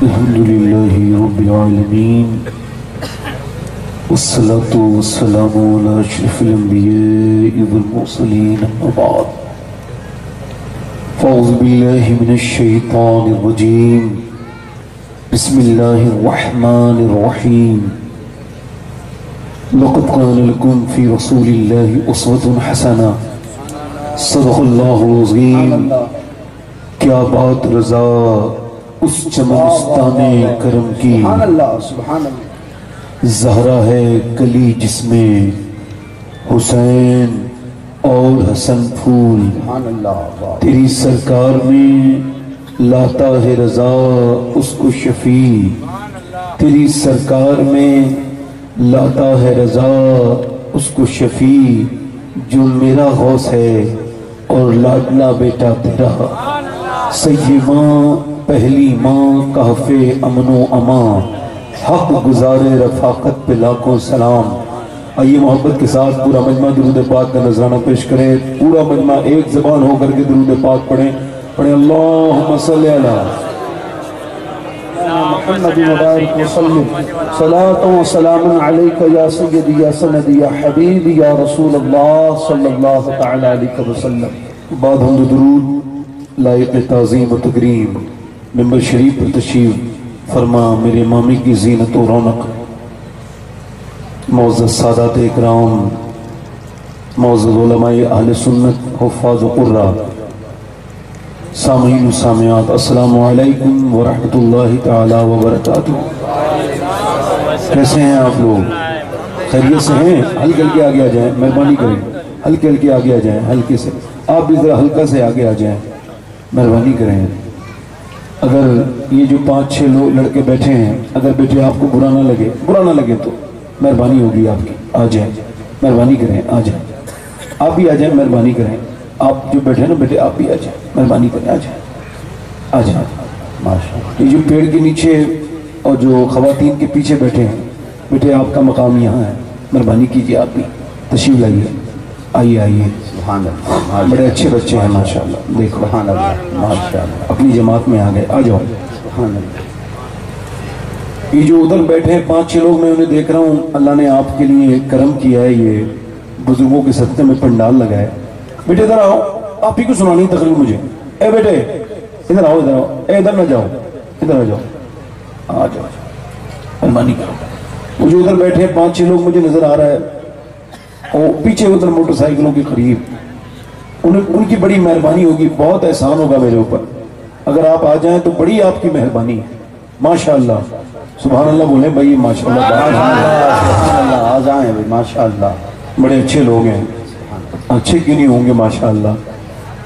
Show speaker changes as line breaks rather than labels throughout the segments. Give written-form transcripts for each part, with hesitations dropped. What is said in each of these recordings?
الحمد لله رب العالمين والصلاة والسلام على أشرف الأنبياء والمرسلين أما بعد فأعوذ بالله من الشيطان الرجيم بسم الله الرحمن الرحيم لقد كان لكم في رسول الله أسوة حسنة صدق الله العظيم کیا بات رضا اس چمنستان کرم کی
سبحان اللہ
زہرا ہے کلی جس میں حسین اور حسن پھول
سبحان اللہ
تیری سرکار میں لاتا ہے رضا اس کو شفیع تیری سرکار میں لاتا ہے رضا اس کو شفیع جو میرا غوث ہے اور لاڈلا بیٹا تیرا سیداں پہلی ماں کہف امن و امان حق گزار رفاقت پہ لاکھوں سلام. آئیے محبت کے ساتھ پورا مجمع درود پاک کا نذرانہ پیش کریں. پورا مجمع ایک زبان ہو کر کے درود پاک پڑھیں. اللہم صلی علی
محمد مبارک وسلم صلاة و سلام علیکہ یا سیدی یا سندی یا حبیبی یا رسول اللہ صلی اللہ تعالی علیہ وسلم.
بعد حمد و درود لائق تعظیم و تکریم ممبر شریف پر تشریف فرما میرے مامی کی زینت و رونق معزز سادات اکرام معزز علماء اہل سنت حفاظ و قرہ سامعین و سامعات السلام علیکم ورحمۃ اللہ تعالی وبرکاتہ. کیسے ہیں آپ لوگ؟ خیریت سے ہیں؟ ہلکے ہلکے آگے آ جائیں مہربانی کریں. ہلکے ہلکے آگے آ جائیں ہلکے سے. آپ بھی ذرا ہلکا سے آگے آ جائیں مہربانی کریں. اگر یہ جو 5-6 لوگ لڑکے بیٹھے ہیں اگر بیٹے آپ کو برا نہ لگے تو مہربانی ہوگی آپ کی. آ جائیں مہربانی کریں. آ جائیں آپ بھی آ جائیں مہربانی کریں. آپ جو بیٹھے ہیں نا بیٹے آپ بھی آ جائیں مہربانی کریں. آ جائیں ماشاءاللہ. یہ جو پیڑ کے نیچے اور جو خواتین کے پیچھے بیٹھے ہیں بیٹے آپ کا مقام یہاں ہے. مہربانی کیجیے آپ بھی تشریف لائیے. آئیے
سبحان اللہ
بڑے اچھے بچے ہیں ماشاءاللہ. دیکھو
سبحان اللہ ماشاءاللہ
اپنی جماعت میں آ گئے. آ جاؤ.
سبحان اللہ.
یہ جو ادھر بیٹھے ہیں 5-6 لوگ میں انہیں دیکھ رہا ہوں. اللہ نے آپ کے لیے کرم کیا ہے. یہ بزرگوں کے صدقے میں پنڈال لگا ہے. بیٹے ادھر آؤ. آپ ہی کو سنانی تقریر مجھے. اے بیٹے ادھر آؤ. اے ادھر نہ جاؤ. ادھر آ جاؤ. آ جاؤ مہربانی کرو. وہ جو ادھر بیٹھے ہیں 5-6 لوگ مجھے نظر آ رہا ہے اور پیچھے ادھر موٹر سائیکلوں کے قریب ان کی بڑی مہربانی ہوگی. بہت احسان ہوگا میرے اوپر اگر آپ آ جائیں تو. بڑی آپ کی مہربانی ہے ماشاءاللہ. سبحان اللہ بولیں بھائی ماشاءاللہ.
آ جائیں بھائی ماشاءاللہ.
بڑے اچھے لوگ ہیں. اچھے کیوں نہیں ہوں گے ماشاءاللہ.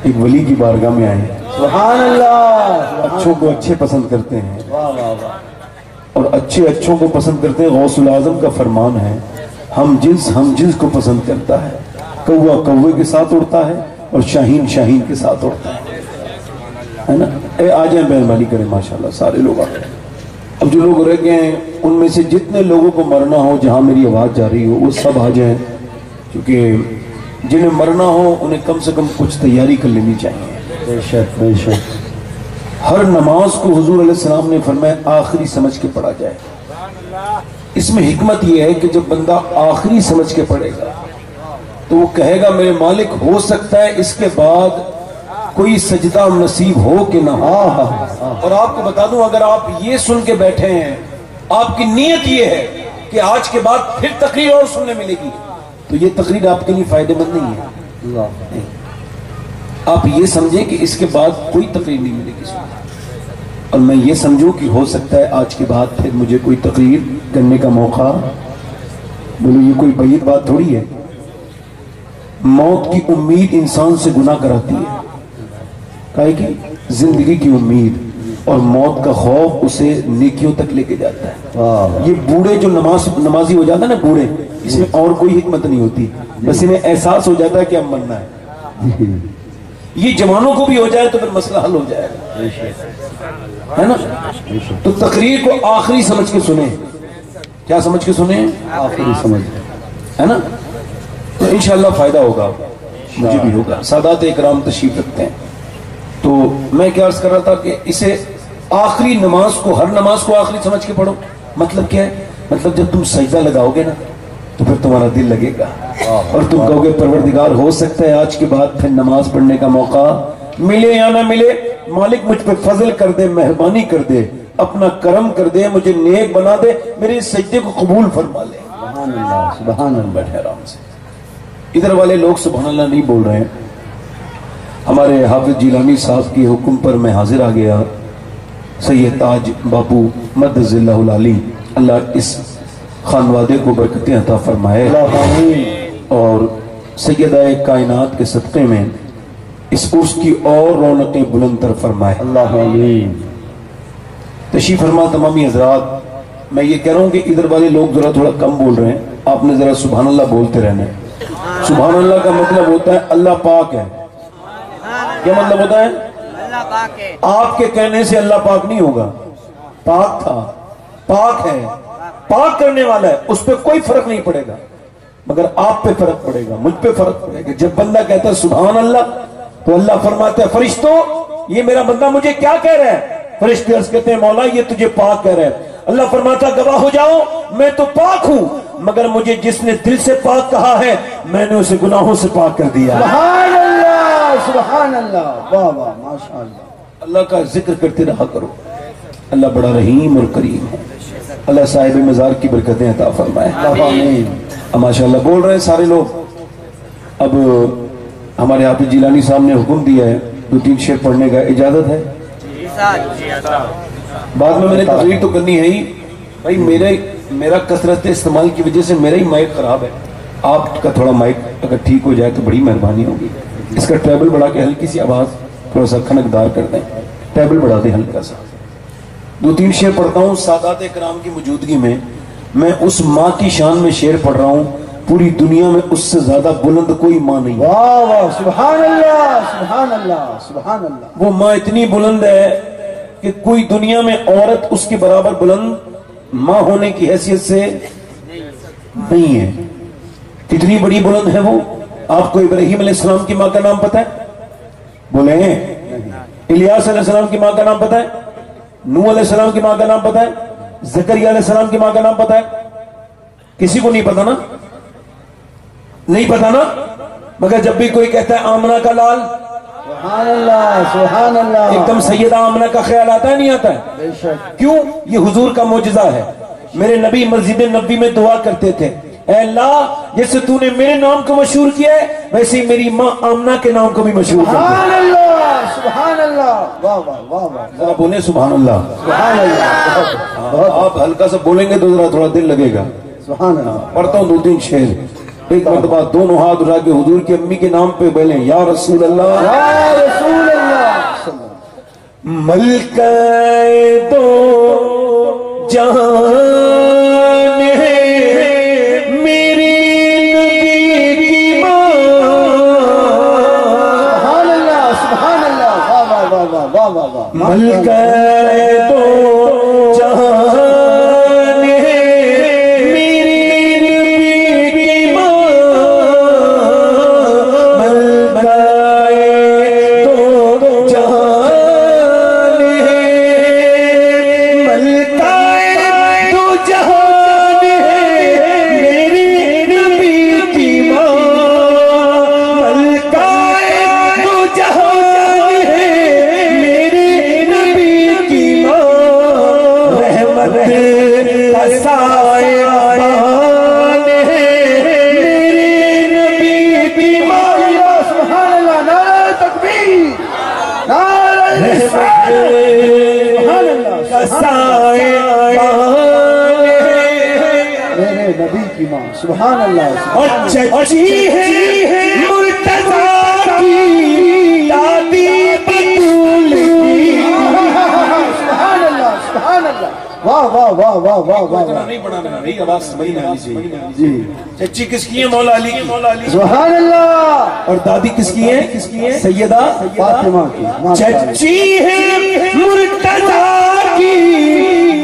ایک ولی کی بارگاہ میں آئے.
سبحان اللہ.
اچھوں کو اچھے پسند کرتے ہیں
واہ واہ واہ.
اور اچھے اچھوں کو پسند کرتے ہیں. غوث الاعظم کا فرمان ہے ہم جنس کو پسند کرتا ہے. کوا کوے کے ساتھ اڑتا ہے اور شاہین کے ساتھ اڑتا ہے نا. اے آ جائیں مہربانی کریں ماشاءاللہ. سارے لوگ آ گئے. اب جو لوگ رہ گئے ہیں ان میں سے جتنے لوگوں کو مرنا ہو جہاں میری آواز جا رہی ہو وہ سب آ جائیں. کیونکہ جنہیں مرنا ہو انہیں کم سے کم کچھ تیاری کر لینی چاہیے.
بے شک بے شک.
ہر نماز کو حضور علیہ السلام نے فرمایا آخری سمجھ کے پڑھا جائے. اس میں حکمت یہ ہے کہ جب بندہ آخری سمجھ کے پڑھے گا تو وہ کہے گا میرے مالک ہو سکتا ہے اس کے بعد کوئی سجدہ نصیب ہو کہ نہ ہو. اور آپ کو بتا دوں اگر آپ یہ سن کے بیٹھے ہیں آپ کی نیت یہ ہے کہ آج کے بعد پھر تقریر اور سننے ملے گی تو یہ تقریر آپ کے لیے فائدہ مند نہیں ہے. آپ یہ سمجھیں کہ اس کے بعد کوئی تقریر نہیں ملے گی اور میں یہ سمجھوں کہ ہو سکتا ہے آج کے بعد پھر مجھے کوئی تقریر کرنے کا موقع. بولو یہ کوئی بعید بات تھوڑی ہے. موت کی امید انسان سے گناہ کراتی ہے. کہا کہ زندگی کی امید اور موت کا خوف اسے نیکیوں تک لے کے جاتا ہے. یہ بوڑھے جو نمازی ہو جاتا ہے نا بوڑھے اس میں اور کوئی حکمت نہیں ہوتی. بس انہیں احساس ہو جاتا ہے کہ اب مرنا ہے. یہ جوانوں کو بھی ہو جائے تو پھر مسئلہ حل ہو جائے گا ہے نا. تو تقریر کو آخری سمجھ کے سنیں. کیا سمجھ کے سنیں؟
آخری سمجھ
ہے نا. تو انشاءاللہ فائدہ ہوگا مجھے بھی ہوگا. سادات اکرام تشریف رکھتے ہیں تو میں کیا عرض کر رہا تھا کہ اسے آخری نماز کو، ہر نماز کو آخری سمجھ کے پڑھو. مطلب کیا ہے؟ مطلب جب تم سجدہ لگاؤ گے نا تو پھر تمہارا دل لگے گا اور تم کہو گے پروردگار ہو سکتا ہے آج کے بعد پھر نماز پڑھنے کا موقع ملے یا نہ ملے، مالک مجھ پہ فضل کر دے، مہربانی کر دے، اپنا کرم کر دے، مجھے نیک بنا دے، میرے اس سجدے کو قبول فرما لے.
سبحان اللہ سبحان اللہ.
بیٹھے آرام سے. ادھر والے لوگ سبحان اللہ نہیں بول رہے ہیں. ہمارے حافظ جیلانی صاحب کی حکم پر میں حاضر آ گیا. سید تاج باپو مدذ اللہ العلی، اللہ اس خانوادے کو برکتیں عطا فرمائے اور سیدہ کائنات کے صدقے میں اس عرس کی اور رونقیں بلند تر فرمائے.
اللہ آمین.
تشریف فرما تمامی حضرات. میں یہ کہہ رہا ہوں کہ ادھر والے لوگ ذرا تھوڑا کم بول رہے ہیں، آپ نے ذرا سبحان اللہ بولتے رہنا ہے. سبحان اللہ کا مطلب ہوتا ہے اللہ پاک ہے. کیا مطلب ہوتا ہے؟
اللہ پاک ہے.
آپ کے کہنے سے اللہ پاک نہیں ہوگا. پاک تھا، پاک ہے، پاک کرنے والا ہے، اس پہ کوئی فرق نہیں پڑے گا، مگر آپ پہ فرق پڑے گا، مجھ پہ فرق پڑے گا. جب بندہ کہتا ہے سبحان اللہ تو اللہ فرماتا ہے فرشتوں یہ میرا بندہ مجھے کیا کہہ رہا ہے؟ فرشتے عرض کہتے ہیں مولا یہ تجھے پاک کہہ رہا ہے. اللہ فرماتا گواہ ہو جاؤ میں تو پاک ہوں، مگر مجھے جس نے دل سے پاک کہا ہے میں نے اسے گناہوں سے پاک کر دیا.
سبحان اللہ سبحان اللہ. واہ واہ ماشاء اللہ.
اللہ کا ذکر کرتے رہا کرو. اللہ بڑا رحیم اور کریم ہے. اللہ صاحب مزار کی برکتیں عطا فرمائے.
اللہ آمین.
ماشاءاللہ بول رہے ہیں سارے لوگ. اب ہمارے حافظ جیلانی صاحب نے حکم دیا ہے 2-3 شعر پڑھنے کا، اجازت ہے؟ بعد میں نے تقریر تو کرنی ہے ہی بھائی. میرا کثرت استعمال کی وجہ سے میرا ہی مائک خراب ہے. آپ کا تھوڑا مائک اگر ٹھیک ہو جائے تو بڑی مہربانی ہوگی. اس کا ٹریبل بڑھا کے ہلکی سی آواز تھوڑا سا کھنکدار کر دیں. ٹیبل بڑھا دیں ہلکا سا. 2-3 شعر پڑھتا ہوں سادات کرام کی موجودگی میں. میں اس ماں کی شان میں شعر پڑھ رہا ہوں، پوری دنیا میں اس سے زیادہ بلند کوئی ماں نہیں.
واہ واہ سبحان اللہ سبحان اللہ سبحان اللہ.
وہ ماں اتنی بلند ہے کہ کوئی دنیا میں عورت اس کے برابر بلند ماں ہونے کی حیثیت سے نہیں ہے. کتنی بڑی بلند ہے وہ. آپ کو ابراہیم علیہ السلام کی ماں کا نام پتہ ہے؟ بولے ہیں. الیاس علیہ السلام کی ماں کا نام پتہ ہے؟ نوح علیہ السلام کی ماں کا نام پتہ ہے؟ زکریا علیہ السلام کی ماں کا نام پتہ ہے؟ کسی کو نہیں پتا نا؟ نہیں پتا نا؟ مگر جب بھی کوئی کہتا ہے آمنہ کا لال،
سبحان اللہ سبحان اللہ،
ایک دم سیدہ آمنہ کا خیال آتا ہے نہیں آتا ہے؟
بے شک.
کیوں؟ یہ حضور کا معجزہ ہے. میرے نبی مسجد نبوی میں دعا کرتے تھے اے اللہ جیسے تو نے میرے نام کو مشہور کیا ہے ویسے ہی میری ماں آمنہ کے نام کو بھی مشہور کر دے.
سبحان اللہ سبحان اللہ. واہ واہ واہ واہ
ذرا بولیں سبحان اللہ.
سبحان اللہ.
آپ ہلکا سا بولیں گے تو ذرا تھوڑا دل لگے گا.
سبحان اللہ.
پڑھتا ہوں 2-3 شعر. ایک مرتبہ دونوں ہاتھ اٹھا کے حضور کی امی کے نام پہ بولیں یا رسول اللہ
یا رسول اللہ.
ملکہ دو جہان ہے میری نبی کی ماں.
سبحان اللہ سبحان اللہ. واہ واہ واہ واہ واہ واہ واہ.
ملکہ دو جہان ہے میری نبی کی ماں. ملکہ دو جہان ہے، ملکہ دو جہان ہے میری نبی کی ماں. ملکہ دو جہان ہے میری نبی کی ماں. رحمت کا سایہ بان ہے میری نبی کی ماں.
سبحان اللہ. نعرہ تکبیر نعرہ رسالت. سبحان اللہ
کا سایہ بان ہے
میرے نبی کی ماں. سبحان اللہ.
اور چچی ہے مرتضیٰ کی دادی بطول کی.
سبحان اللہ سبحان اللہ. واہ واہ واہ واہ واہ واہ واہ.
نہیں پڑھانا نہیں آواز سمجھنا
جی
چچی کس کی ہے؟ مولا علی کی.
سبحان اللہ.
اور دادی کس کی ہے؟ سیدہ
فاطمہ کی.
چچی ہے مرتضیٰ کی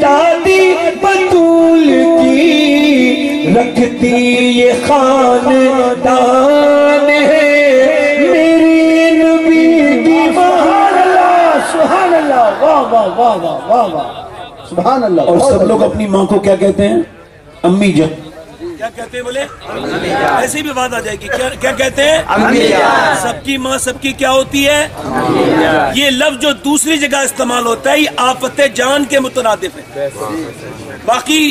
دادی بطول کی، رکھتی یہ خاندان ہے میری نبی کی ماں.
سبحان اللہ سبحان اللہ. واہ واہ واہ واہ. واہ واہ سبحان اللہ.
اور سب لوگ اپنی ماں کو کیا کہتے ہیں؟ امی جان.
کیا کہتے ہیں بولے؟ ایسی بھی بات آ جائے گی. کیا کہتے ہیں؟ سب کی ماں سب کی کیا ہوتی ہے؟ یہ لفظ جو دوسری جگہ استعمال ہوتا ہے یہ آفت جان کے مترادف ہے. باقی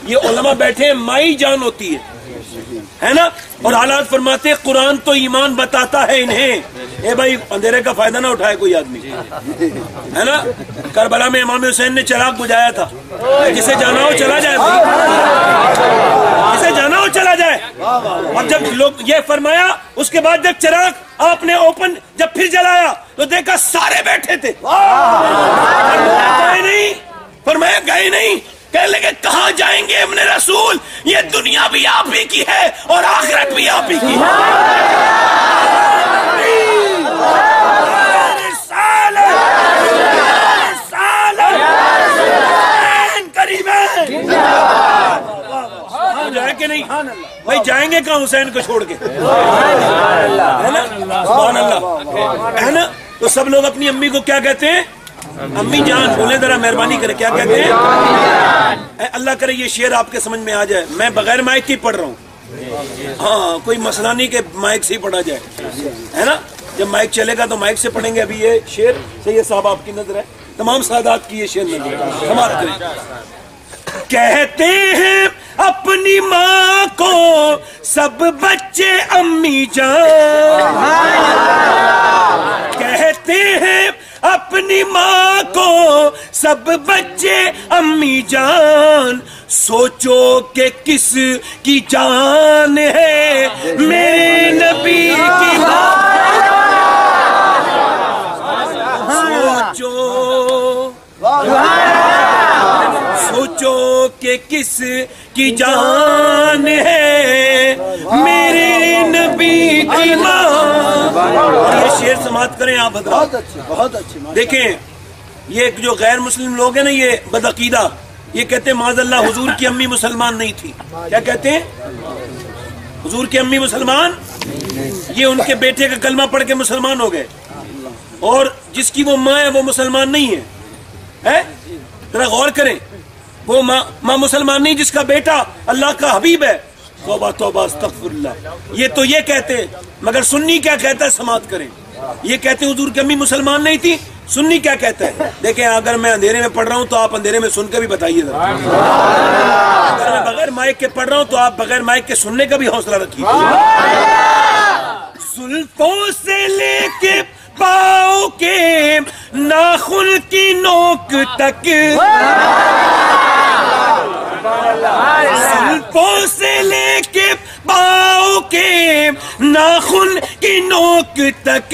یہ علماء بیٹھے ہیں مائی جان ہوتی ہے نا. اور حالات فرماتے ہیں قرآن تو ایمان بتاتا ہے انہیں. اے بھائی اندھیرے کا فائدہ نہ اٹھائے کوئی آدمی ہے نا. کربلا میں امام حسین نے چراغ بجھایا تھا. جسے جانا ہو چلا جائے, جسے جانا ہو چلا جائے. اور جب لوگ یہ فرمایا اس کے بعد جب چراغ آپ نے اوپن جب پھر جلایا تو دیکھا سارے بیٹھے تھے. گئے نہیں, فرمایا گئے نہیں. کہنے لگے کہاں جائیں گے ابن رسول, یہ دنیا بھی آپ ہی کی ہے اور آخرت بھی آپ ہی کی ہے. جائے کہ نہیں بھائی, جائیں گے کہاں حسین کو چھوڑ کے, ہے نا. سبحان اللہ ہے نا. تو سب لوگ اپنی امی کو کیا کہتے ہیں؟ امی جان. بولے ذرا مہربانی کرے کیا کہتے ہیں؟ اللہ کرے یہ شعر آپ کے سمجھ میں آ جائے. میں بغیر مائک کی پڑھ رہا ہوں. ہاں کوئی مسئلہ نہیں کہ مائک سے ہی پڑھا جائے, ہے نا. جب مائک چلے گا تو مائک سے پڑھیں گے. ابھی یہ شعر سید صاحب آپ کی نظر ہے, تمام سادات کی یہ شعر نظر ہے. سماعت کریں. کہتے ہیں اپنی ماں کو سب بچے امی جان. کہتے ہیں اپنی ماں کو سب بچے امی جان. سوچو کہ کس کی جان ہے میرے نبی کی ماں. سوچو کہ کس کی جان ہے میرے نبی کی ماں. یہ شعر سماعت کریں آپ حضرات.
بہت اچھی.
دیکھیں یہ جو غیر مسلم لوگ ہیں نا, یہ بدعقیدہ, یہ کہتے ہیں معاذ اللہ حضور کی امی مسلمان نہیں تھی. کیا کہتے ہیں؟ حضور کی امی مسلمان, یہ ان کے بیٹے کا کلمہ پڑھ کے مسلمان ہو گئے, اور جس کی وہ ماں ہے وہ مسلمان نہیں ہے. ذرا غور کریں, وہ ماں مسلمان نہیں جس کا بیٹا اللہ کا حبیب ہے. توبہ توبہ استغفر اللہ. یہ تو یہ کہتے ہیں, مگر سنی کیا کہتا ہے؟ سماعت کریں. یہ کہتے ہیں حضور کی امی مسلمان نہیں تھی. سنی کیا کہتا ہے؟ دیکھیں اگر میں اندھیرے میں پڑھ رہا ہوں تو آپ اندھیرے میں سن کے بھی بتائیے ذرا. اگر میں بغیر مائک کے پڑھ رہا ہوں تو آپ بغیر مائک کے سننے کا بھی حوصلہ رکھیے. زلفوں سے لے کے پاؤں کے ناخن کی نوک تک, زلفوں سے لے کے پاؤں کے ناخن کی نوک تک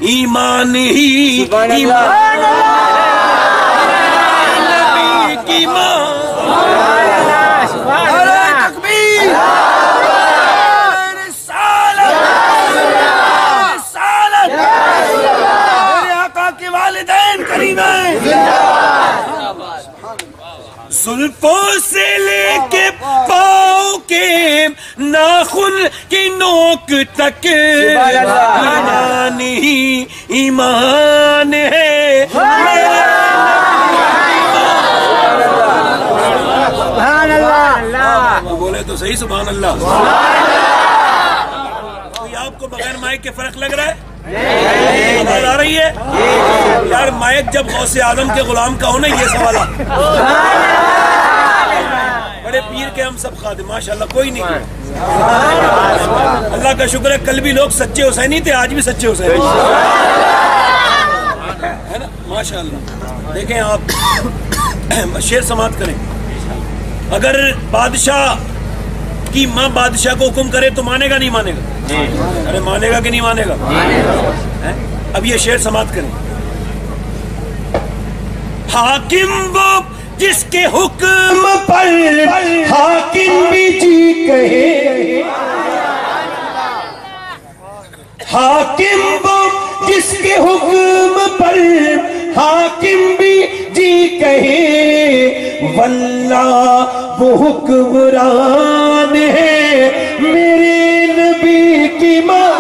ایمان ہی ایمان نبی کی ماں. زلفوں سے لے کے پاؤں کے ناخن کی نوک تک ایمان ہی ایمان ہے. سبحان اللہ. بولے تو صحیح سبحان اللہ. کوئی آپ کو بغیر مائک کے فرق لگ رہا ہے؟ آواز آ رہی ہے یار؟ مائک جب غوث اعظم کے غلام کا ہو نا, یہ سوال بڑے پیر کے ہم سب خادم ماشاءاللہ کوئی نہیں. اللہ کا شکر ہے کل بھی لوگ سچے حسینی تھے, آج بھی سچے حسینی ہے نا ماشاءاللہ. دیکھیں آپ شعر سماعت کریں. اگر بادشاہ کی ماں بادشاہ کو حکم کرے تو مانے گا نہیں مانے گا؟ ارے مانے گا کہ نہیں مانے گا؟ اب یہ شعر سماعت کریں. حاکم وہ جس کے حکم پر حاکم بھی جی کہے, حاکم وہ جس کے حکم پر حاکم بھی جی کہے, واللہ وہ حکمران ہے میرے نبی کی ماں.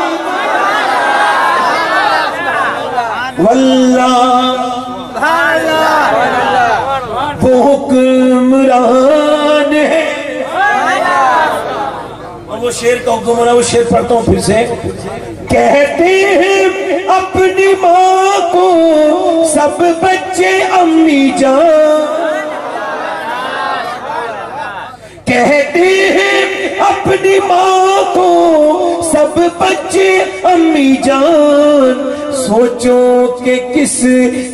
واللہ
وہ حکمران ہے. وہ شیر کا حکمران، وہ شیر پڑھتا ہوں پھر سے. کہتے ہیں اپنی ماں کو سب بچے امی جان، کہتے ہیں اپنی ماں کو سب بچے امی جان. سوچو کہ کس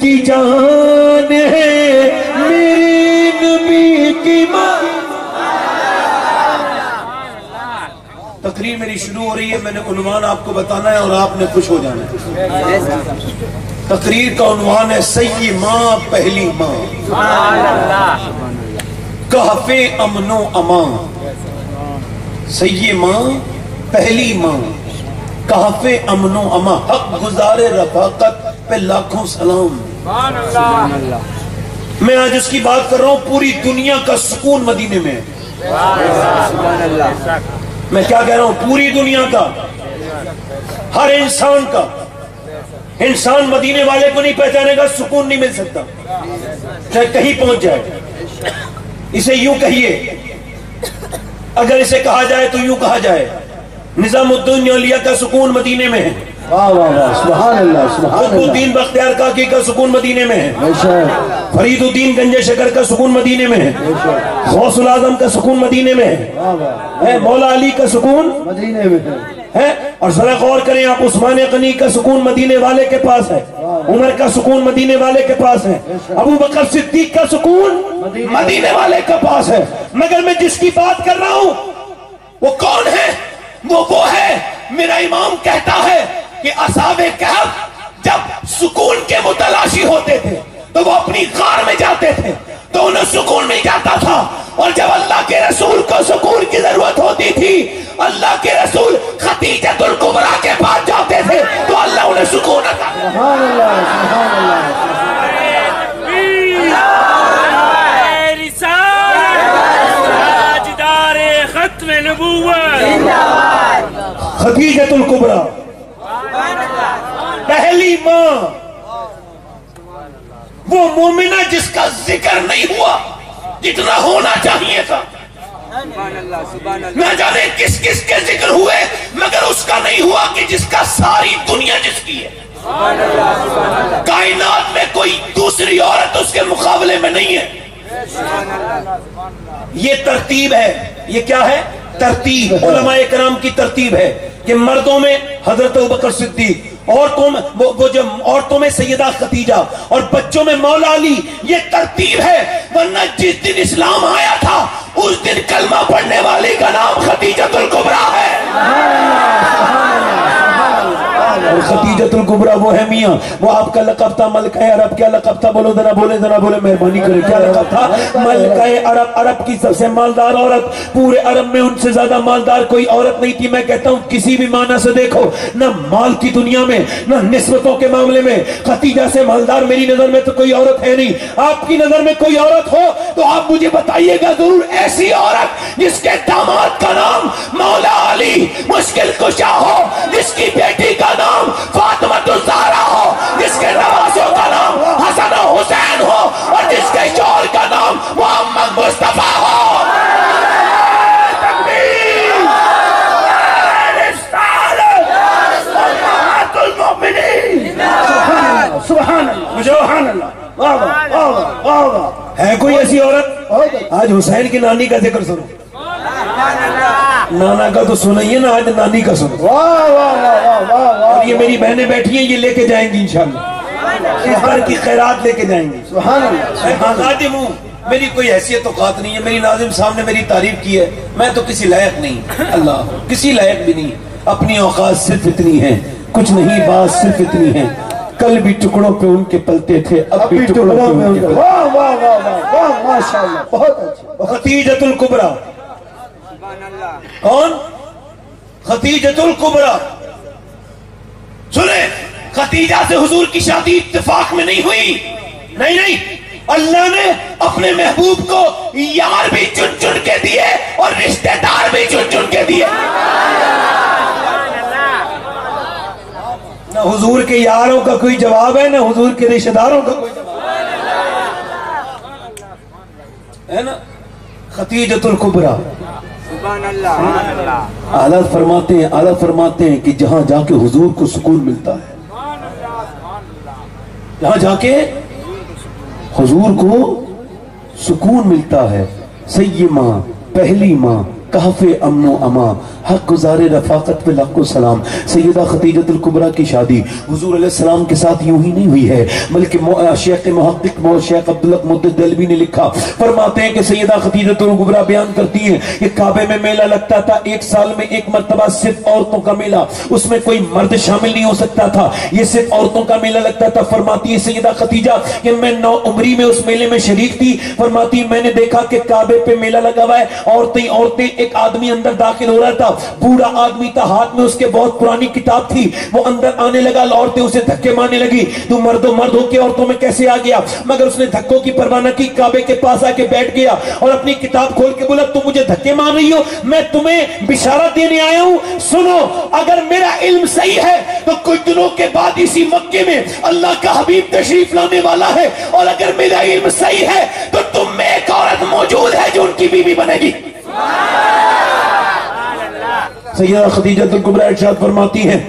کی جان ہے میرے نبی کی ماں. تقریر میری شروع ہو رہی ہے، میں نے عنوان آپ کو بتانا ہے اور آپ نے خوش ہو جانا ہے. تقریر کا عنوان ہے سیدی ماں پہلی ماں، کہف امن و امان. سیدی ماں پہلی ماں، کہف امن و امان، حق گزار رفاقت پہ لاکھوں سلام. میں آج اس کی بات کر رہا ہوں، پوری دنیا کا سکون مدینے میں ہے. میں کیا کہہ رہا ہوں؟ پوری دنیا کا، ہر انسان کا. انسان مدینے والے کو نہیں پہچانے گا، سکون نہیں مل سکتا چاہے کہیں پہنچ جائے. اسے یوں کہیے، اگر اسے کہا جائے تو یوں کہا جائے، نظام الدین اولیاء کا سکون مدینے میں ہے.
واہ واہ واہ، سبحان اللہ سبحان
قطب الدین بختیار کاکی کا سکون مدینے میں ہے.
اللہ.
فرید الدین گنج شکر کا سکون مدینے میں ہے. غوث العظم کا سکون مدینے میں ہے. مولا علی کا سکون
مدینے میں
ہے. اور ذرا غور کریں آپ، عثمان غنی کا سکون مدینے والے کے پاس ہے، عمر کا سکون مدینے والے کے پاس ہے، ابو بکر صدیق کا سکون مدینے والے کے پاس ہے. مگر میں جس کی بات کر رہا ہوں وہ کون ہے؟ وہ ہے، میرا امام کہتا ہے کہ اصحاب کہف جب سکون کے متلاشی ہوتے تھے تو وہ اپنی غار میں جاتے تھے تو انہیں سکون مل جاتا تھا، اور جب اللہ کے رسول کو سکون کی ضرورت ہوتی تھی اللہ کے رسول خدیجۃ الکبریٰ کے پاس جاتے تھے تو اللہ انہیں سکون عطا.
سبحان اللہ سبحان اللہ.
ختم نبوت
خدیجۃ الکبریٰ پہلی ماں، وہ مومنہ جس کا ذکر نہیں ہوا جتنا ہونا چاہیے تھا. نہ جانے کس کس کے ذکر ہوئے مگر اس کا نہیں ہوا کہ جس کا ساری دنیا جس کی ہے. کائنات میں کوئی دوسری عورت اس کے مقابلے میں نہیں ہے. یہ ترتیب ہے. یہ کیا ہے؟ ترتیب. علماء کرام کی ترتیب ہے کہ مردوں میں حضرت ابوبکر صدیق، عورتوں میں سیدہ خدیجہ اور بچوں میں مولا علی. یہ ترتیب ہے، ورنہ جس دن اسلام آیا تھا اس دن کلمہ پڑھنے والی کا نام خدیجۃ الکبریٰ ہے. اور خدیجۃ الکبریٰ وہ ہے میاں، وہ آپ کا لقب تھا ملکہ عرب. کیا لقب تھا؟ بولو ذرا، بولے ذرا، بولے مہربانی کرے. کیا لقب تھا؟ ملکہ عرب. عرب کی سب سے مالدار عورت. پورے عرب میں ان سے زیادہ مالدار کوئی عورت نہیں تھی. میں کہتا ہوں کسی بھی معنی سے دیکھو، نہ مال کی دنیا میں نہ نسبتوں کے معاملے میں خدیجہ سے مالدار میری نظر میں تو کوئی عورت ہے نہیں. آپ کی نظر میں کوئی عورت ہو تو آپ مجھے بتائیے گا ضرور، ایسی عورت جس کے داماد کا نام مولا علی مشکل کشا ہو، جس کی بیٹی کا نام فاطمہ الزہرا ہو، جس کے نوازوں کا نام حسن و حسین ہو، اور جس کے شوہر کا نام محمد مصطفیٰ ہو.
سبحان اللہ.
ہے کوئی ایسی عورت؟ آج حسین کی نانی کا ذکر سنو. نانا کا تو سنائیے نا، آج نانی کا سنو. اور یہ میری بہنیں بیٹھی ہیں، یہ لے کے جائیں گی انشاءاللہ، اس بار کی خیرات لے کے جائیں گی.
سبحان اللہ.
میں خادم ہوں، میری کوئی حیثیت اوقات نہیں ہے. میری ناظم صاحب نے میری تعریف کی ہے، میں تو کسی لائق نہیں. اللہ کسی لائق بھی نہیں. اپنی اوقات صرف اتنی ہیں، کچھ نہیں، بات صرف اتنی ہے. کل بھی ٹکڑوں پہ ان کے پلتے تھے، اب بھی ٹکڑوں پہ ان کے.
واہ واہ واہ واہ، ماشاءاللہ، بہت اچھا.
خدیجۃ الکبریٰ کون؟ خدیجۃ الکبریٰ. سنیں، خدیجہ سے حضور کی شادی اتفاق میں نہیں ہوئی. نہیں، اللہ نے اپنے محبوب کو یار بھی چن چن کے دیے اور رشتہ دار بھی چن چن کے دیے. نہ حضور کے یاروں کا کوئی جواب ہے، نہ حضور کے رشتہ داروں کا کوئی جواب. ہے نا, خدیجۃ الکبریٰ. اعلیٰ فرماتے ہیں کہ جہاں جا کے حضور کو سکون ملتا ہے, جہاں جا کے حضور کو سکون ملتا ہے, سید ماں, پہلی ماں, کہف امن و اما, حق گزار رفاقت پہ لاکھوں سلام. سیدہ خدیجۃ الکبریٰ کی شادی حضور علیہ السلام کے ساتھ یوں ہی نہیں ہوئی ہے, بلکہ شیخ محقق شیخ عبدالحق محدث دہلوی نے لکھا, فرماتے ہیں کہ سیدہ خدیجۃ الکبریٰ بیان کرتی ہیں کہ کعبے میں میلہ لگتا تھا, ایک سال میں ایک مرتبہ صرف عورتوں کا میلہ, اس میں کوئی مرد شامل نہیں ہو سکتا تھا, یہ صرف عورتوں کا میلہ لگتا تھا. فرماتی ہے سیدہ خدیجہ کہ میں 9 عمری میں اس میلے میں شریک تھی. فرماتی میں نے دیکھا کہ کعبے پہ میلہ لگا ہوا ہے, عورتیں, ایک آدمی اندر داخل ہو رہا تھا, بوڑھا آدمی تھا, ہاتھ میں اس کے بہت پرانی کتاب تھی, وہ اندر آنے لگا, عورتیں اسے دھکے مارنے لگی, تو مرد ہو کے عورتوں میں کیسے آ گیا؟ مگر اس نے دھکوں کی پرواہ نہ کی, کعبے کے پاس آ کے بیٹھ گیا اور اپنی کتاب کھول کے بولا تم مجھے دھکے مار رہی ہو, میں تمہیں بشارت دینے آیا ہوں, سنو اگر میرا علم صحیح ہے تو کچھ دنوں کے بعد اسی مکے میں اللہ کا حبیب تشریف لانے والا ہے, اور اگر میرا علم صحیح ہے تو تم میں ایک عورت موجود ہے جو ان کی بیوی بنے گی. سیدہ خدیجۃ الکبریٰ ارشاد فرماتی ہیں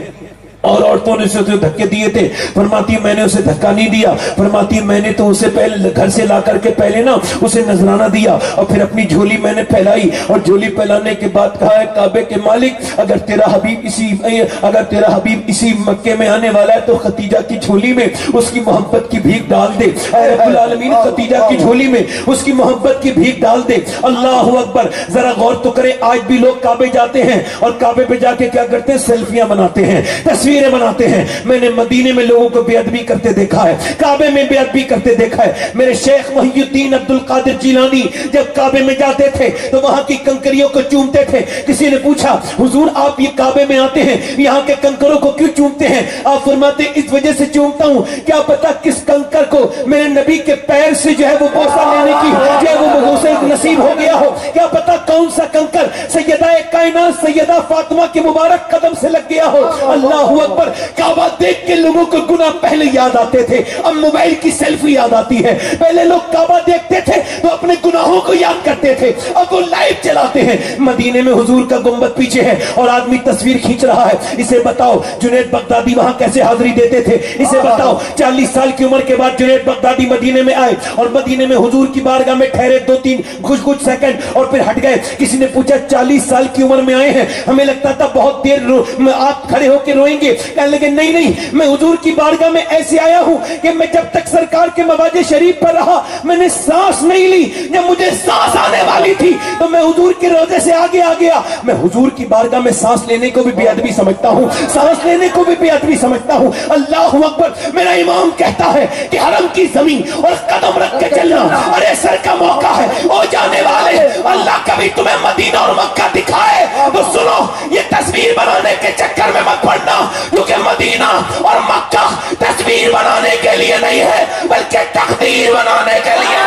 اور عورتوں نے اسے دھکے دیے تھے, فرماتی میں نے اسے دھکا نہیں دیا, فرماتی میں نے تو اسے پہلے گھر سے لا کر کے پہلے نا اسے نذرانہ دیا اور پھر اپنی جھولی میں نے پھیلائی, اور جھولی پھیلانے کے بعد کہا ہے کعبے کے مالک اگر تیرا حبیب اسی مکے میں آنے والا ہے تو خدیجہ کی جھولی میں اس کی محبت کی بھیک ڈال دے, اے رب العالمین خدیجہ کی جھولی میں اس کی محبت کی بھیک ڈال دے. اللہ اکبر. ذرا غور تو کریں, آج بھی لوگ کعبے جاتے ہیں اور کعبے پہ جا کے کیا کرتے ہیں؟ سیلفیاں بناتے ہیں, تصویریں بناتے ہیں. میں نے مدینے میں لوگوں کو بے ادبی کرتے دیکھا ہے, کعبے میں بے ادبی کرتے دیکھا ہے. میرے شیخ محی الدین عبد القادر جیلانی جب کعبے میں جاتے تھے تو وہاں کی کنکریوں کو چومتے تھے. کسی نے پوچھا حضور آپ یہ کعبے میں آتے ہیں یہاں کے کنکروں کو کیوں چومتے ہیں؟ آپ فرماتے اس وجہ سے چومتا ہوں, کیا پتا کس کنکر کو میرے نبی کے پیر سے جو ہے وہ بوسہ لینے کی جو ہے وہ بوسہ نصیب ہو گیا ہو, کیا پتا کون سا کنکر سیدہ کائنات سیدہ فاطمہ کے مبارک قدم سے لگ گیا ہو. اللہ اکبر. کعبہ دیکھ کے لوگوں کو گناہ پہلے یاد آتے تھے, اب موبائل کی سیلفی یاد آتی ہے. پہلے لوگ کعبہ دیکھتے تھے تو اپنے گناہوں کو یاد کرتے تھے, اب وہ لائیو چلاتے ہیں. مدینے میں حضور کا گنبد پیچھے ہے اور آدمی تصویر کھینچ رہا ہے. اسے بتاؤ جنید بغدادی وہاں کیسے حاضری دیتے تھے؟ اسے بتاؤ 40 سال کی عمر کے بعد جنید بغدادی مدینے میں آئے اور مدینے میں حضور کی بارگاہ میں ٹھہرے 2-3 کچھ سیکنڈ اور پھر ہٹ گئے. کسی نے پوچھا 40 سال کی عمر میں آئے ہیں, ہمیں لگتا تھا بہت دیر آپ کھڑے ہو کے روئیں گے. کہنے لگے نہیں, میں حضور کی بارگاہ میں ایسے آیا ہوں کہ میں جب تک سرکار کے مواجہ شریف پر رہا میں نے سانس نہیں لی, جب مجھے سانس آنے والی تھی تو میں حضور کے روضے سے آگے آ گیا. میں حضور کی بارگاہ میں سانس لینے کو بھی بے ادبی سمجھتا ہوں, سانس لینے کو بھی بے ادبی سمجھتا ہوں. اللہ اکبر. میرا امام کہتا ہے کہ حرم کی زمین اور قدم رکھ کے چلنا ارے سر کا موقع ہے. او جانے والے, اللہ کبھی تمہیں مدینہ اور مکہ دکھائے تو سنو یہ تصویر بنانے کے چکر میں مت پڑنا, کیونکہ مدینہ اور مکہ تصویر بنانے کے لیے نہیں ہے بلکہ تقدیر بنانے کے لیے.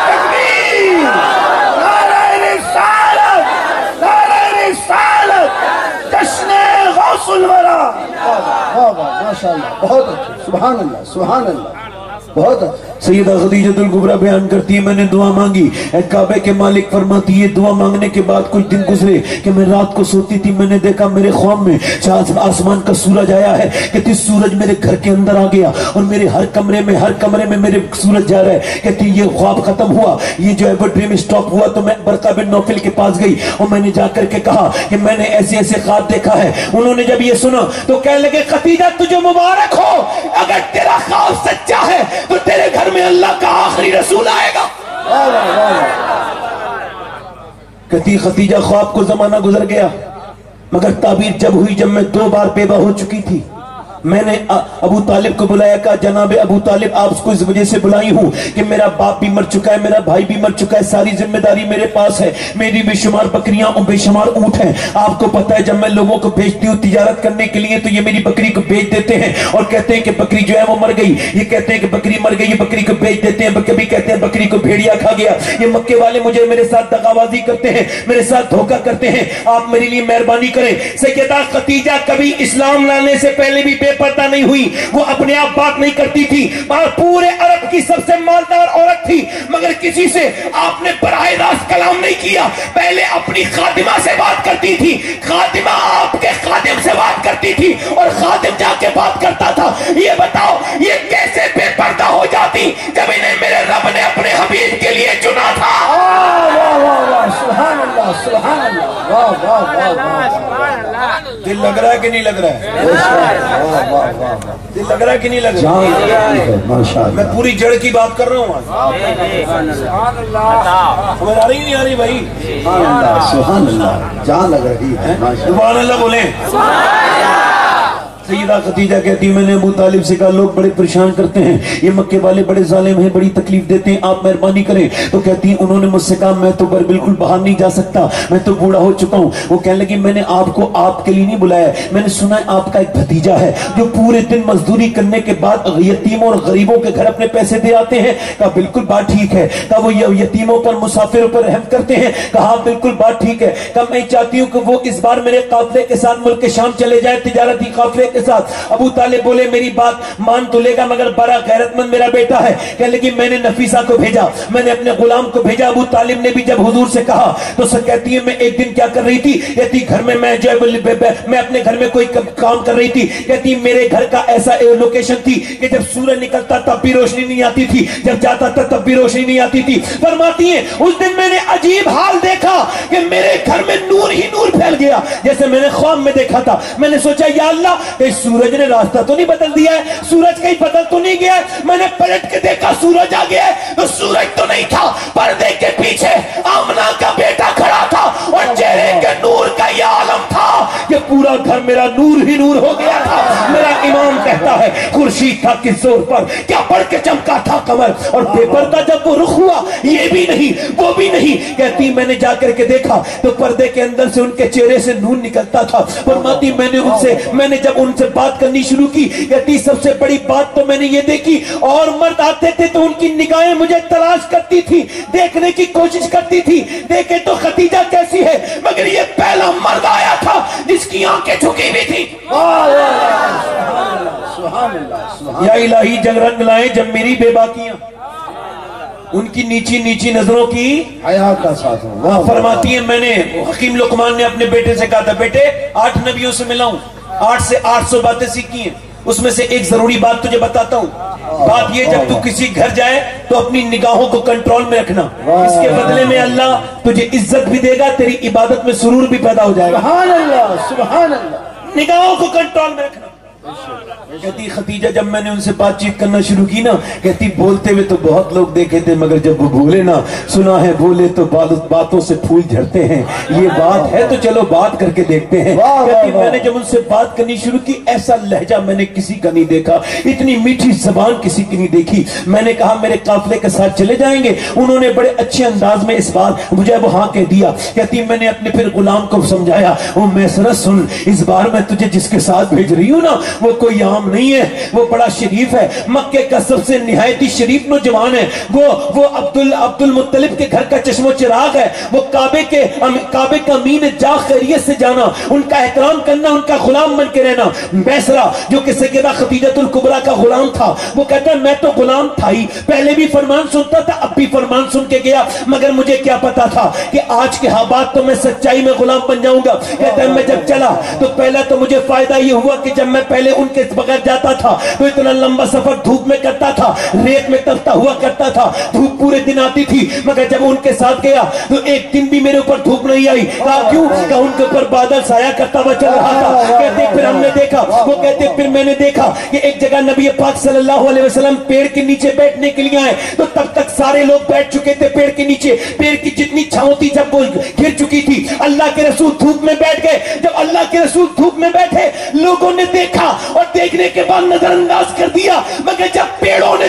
تقدیر, نعرہ رسالت, نعرہ رسالت, جشن غوث الورا.
ماشاءاللہ, بہت اچھا, سبحان اللہ, سبحان اللہ, بہت اچھا.
سیدہ خدیجۃ الکبریٰ بیان کرتی ہے میں نے دعا مانگی, اے کعبے کے مالک فرماتی ہے دعا مانگنے کے بعد کچھ دن گزرے کہ میں رات کو سوتی تھی, میں نے دیکھا میرے خواب میں آسمان کا سورج آیا ہے. کہتی سورج میرے گھر کے اندر آ گیا اور میرے ہر کمرے میں میرے سورج جا رہا ہے. کہتی یہ خواب ختم ہوا, یہ جو ہے وہ ڈریم اسٹاپ ہوا. تو میں برقہ بن نوفل کے پاس گئی اور میں نے جا کر کے کہا کہ میں نے ایسے ایسے خواب دیکھا ہے. انہوں نے جب یہ سنا تو کہنے لگے خدیجہ تجھے مبارک ہو, اگر تیرا خواب سچا ہے تو تیرے گھر میں اللہ کا آخری رسول آئے گا. کہتی خدیجہ خواب کو زمانہ گزر گیا مگر تعبیر جب ہوئی جب میں 2 بار بیوہ ہو چکی تھی. میں نے ابو طالب کو بلایا, کہا جناب ابو طالب آپ کو اس وجہ سے بلائی ہوں کہ میرا باپ بھی مر چکا ہے, میرا بھائی بھی مر چکا ہے, ساری ذمہ داری میرے پاس ہے, میری بے شمار بکریاں اور بے شمار اونٹ ہیں. آپ کو پتہ ہے جب میں لوگوں کو بھیجتی ہوں تجارت کرنے کے لیے تو یہ میری بکری کو بیچ دیتے ہیں اور کہتے ہیں کہ بکری جو ہے وہ مر گئی, یہ کہتے ہیں کہ بکری مر گئی, یہ بکری کو بیچ دیتے ہیں. کبھی کہتے ہیں بکری کو بھیڑیا کھا گیا. یہ مکے والے مجھے میرے ساتھ دغابازی کرتے ہیں, میرے ساتھ دھوکہ کرتے ہیں. آپ میرے لیے مہربانی کریں. سیدہ خدیجہ کبھی اسلام لانے سے پہلے بھی بے پردہ نہیں ہوئی, وہ اپنے آپ بات نہیں کرتی تھی, پورے عرب کی سب سے مالدار عورت تھی مگر کسی سے آپ نے براہ راست کلام نہیں کیا، پہلے اپنی خادمہ سے بات کرتی تھی، خادمہ آپ کے خادم سے بات کرتی تھی اور خادم جا کے بات کرتا تھا۔ یہ بتاؤ یہ کیسے بے پردہ ہو جاتی جب انہیں میرے رب نے اپنے حبیب کے لیے چنا تھا؟
سبحان اللہ سبحان اللہ، واہ واہ واہ،
دل لگ رہا ہے کہ نہیں لگ رہا ہے؟ دل لگ رہا ہے کہ نہیں لگ رہا ہے؟ میں پوری جڑ کی بات کر رہا ہوں سمجھ آ رہی نہیں آ رہی بھائی؟
سبحان اللہ، جان لگ رہی ہے۔
سبحان اللہ بولیں۔ سیدہ خدیجہ کہتی میں نے ابو طالب سے کہا لوگ بڑے پریشان کرتے ہیں، یہ مکے والے بڑے ظالم ہیں، بڑی تکلیف دیتے ہیں، آپ مہربانی کریں۔ تو کہتی ہیں انہوں نے مجھ سے کہا میں تو بالکل باہر نہیں جا سکتا، میں تو بوڑھا ہو چکا ہوں۔ وہ کہنے لگی میں نے آپ کو آپ کے لیے نہیں بلایا، میں نے سنا ہے آپ کا ایک بھتیجا ہے جو پورے دن مزدوری کرنے کے بعد یتیموں اور غریبوں کے گھر اپنے پیسے دے آتے ہیں۔ کہا بالکل بات ٹھیک ہے۔ کہا وہ یتیموں پر مسافروں پر رحم کرتے ہیں۔ کہا بالکل بات ٹھیک ہے۔ کہا میں چاہتی ہوں کہ وہ اس بار میرے قافلے کے ساتھ ملک شام چلے جائے، تجارتی قافلے کے ساتھ۔ ابو طالب بولے میری بات مان تو لے گا مگر بڑا غیرت مند میرا بیٹا ہے۔ کہنے لگی میں نے نفیسہ کو بھیجا، میں نے اپنے غلام کو بھیجا۔ ابو طالب نے بھی جب حضور سے کہا تو کہتی ہے میں ایک دن کیا کر رہی تھی، کہتی گھر میں میں اپنے گھر میں کوئی کام کر رہی تھی، کہتی میرے گھر کا ایسا لوکیشن تھی کہ جب سورج نکلتا تب بھی روشنی نہیں آتی تھی، جب جاتا تھا تب بھی روشنی نہیں آتی تھی۔ فرماتی ہیں اس دن میں نے عجیب حال دیکھا کہ میرے گھر میں نور ہی نور پھیل گیا جیسے میں نے خواب میں دیکھا تھا۔ میں نے سوچا یا اللہ کہ سورج نے راستہ تو نہیں بدل دیا ہے، سورج کہیں بدل تو نہیں گیا ہے۔ میں نے پلٹ کے دیکھا سورج آ گیا ہے تو سورج تو نہیں تھا، پردے کے پیچھے آمنہ کا بیٹا کھڑا تھا اور چہرے کے نور کا یہ عالم تھا کہ پورا گھر میرا نور ہی نور ہو گیا تھا۔ میرا امام کہتا ہے خورشید تھا کس زور پر، کیا بڑھ کے چمکا تھا قمر، اور بے پردہ جب وہ رخ ہوا یہ بھی نہیں وہ بھی نہیں۔ کہتی میں نے جا کر کے دیکھا تو پردے کے اندر سے ان کے چہرے سے نور نکلتا تھا۔ فرماتی میں نے جب ان سے بات کرنی شروع کی، کہتی سب سے بڑی بات تو میں نے یہ دیکھی اور مرد آتے تھے تو ان کی نگاہیں مجھے تلاش کرتی تھی، دیکھنے کی کوشش کرتی تھی، دیکھے تو خدیجہ کیسی ہے، مگر یہ پہلا مرد آیا تھا جس کی آنکھیں جھکی ہوئی تھی۔ یا الہی جگ رنگ لائے جب میری بے باکیاں ان کی نیچی نیچی نظروں کی
حیا کا ساتھ ہوں۔
فرماتی ہیں میں نے حکیم لقمان نے اپنے بیٹے سے کہا تھا بیٹے 8 نبیوں سے ملا ہوں، 8 سے 800 باتیں سیکھی ہیں، اس میں سے ایک ضروری بات تجھے بتاتا ہوں۔ بات یہ جب تو کسی گھر جائے تو اپنی نگاہوں کو کنٹرول میں رکھنا، اس کے بدلے میں اللہ تجھے عزت بھی دے گا، تیری عبادت میں سرور بھی پیدا ہو جائے گا۔
سبحان اللہ سبحان اللہ،
نگاہوں کو کنٹرول میں رکھنا۔ کہتی خدیجہ جب میں نے ان سے بات چیت کرنا شروع کی نا، کہتی بولتے ہوئے تو بہت لوگ دیکھے تھے مگر جب وہ بولے نا، سنا ہے بولے تو باتوں سے پھول جھڑتے ہیں، یہ بات ہے تو چلو بات کر کے دیکھتے ہیں۔ کہتی میں نے جب ان سے بات کرنی شروع کی ایسا لہجہ میں نے کسی کا نہیں دیکھا، اتنی میٹھی زبان کسی کی نہیں دیکھی۔ میں نے کہا میرے قافلے کے ساتھ چلے جائیں گے، انہوں نے بڑے اچھے انداز میں اس بات مجھے وہ ہاں کہہ دیا۔ کہتی میں نے اپنے پھر غلام کو سمجھایا، وہ میسرہ سن اس بار میں تجھے جس کے ساتھ بھیج رہی ہوں نا وہ کوئی عام نہیں ہے، وہ بڑا شریف ہے، مکے کا سب سے نہایت شریف نوجوان ہے، وہ عبد المطلب کے گھر کا چشم و چراغ ہے، وہ کعبے کا امین جا خیریت سے جانا، ان کا احترام کرنا، ان کا غلام بن کے رہنا۔ بیسرا جو کہ سیدہ خدیجہ الکبریٰ کا غلام تھا، وہ کہتا ہے میں تو غلام تھا ہی، پہلے بھی فرمان سنتا تھا اب بھی فرمان سن کے گیا، مگر مجھے کیا پتا تھا کہ آج کے بعد تو میں سچائی میں غلام بن جاؤں گا۔ کہتا ہے میں جب چلا تو پہلا تو مجھے فائدہ یہ ہوا کہ جب میں پہلے ان کے بغیر جاتا تھا تو اتنا لمبا سفر دھوپ میں کرتا تھا، ریت میں تپتا ہوا کرتا تھا، دھوپ پورے دن آتی تھی، مگر جب ان کے ساتھ گیا تو ایک دن بھی میرے اوپر دھوپ نہیں آئی۔ کہا کیوں؟ کہ ان کے اوپر بادل سایہ کرتا ہوا چل رہا تھا۔ کہتے پھر ہم نے دیکھا، وہ کہتے پھر میں نے دیکھا کہ ایک جگہ نبی پاک صلی اللہ علیہ وسلم پیڑ کے نیچے بیٹھنے کے لیے آئے تو تب تک سارے لوگ بیٹھ چکے تھے پیڑ کے نیچے، پیڑ کی جتنی چھاؤں تھی جب وہ گر چکی تھی، اللہ کے رسول دھوپ میں بیٹھ گئے۔ جب اللہ کے رسول دھوپ میں بیٹھے لوگوں نے دیکھا اور دیکھنے کے بعد نظر انداز کر دیا، مگر جب پیڑوں نے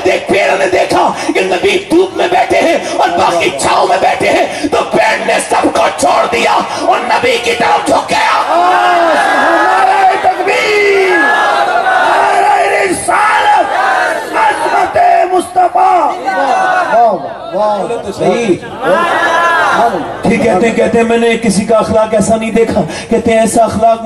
دیکھا کہ نبی دھوپ میں بیٹھے ہیں اور باقی چھاؤں میں بیٹھے ہیں تو پیڑ نے سب کو چھوڑ دیا اور نبی کی طرف جھک گیا۔ نعرہ تکبیر، نعرہ رسالت، عظمت مصطفیٰ، واہ واہ واہ، صحیح کہتے ہیں میں نے کسی کا اخلاق ایسا نہیں دیکھا. کہتے ہیں ایسا اخلاق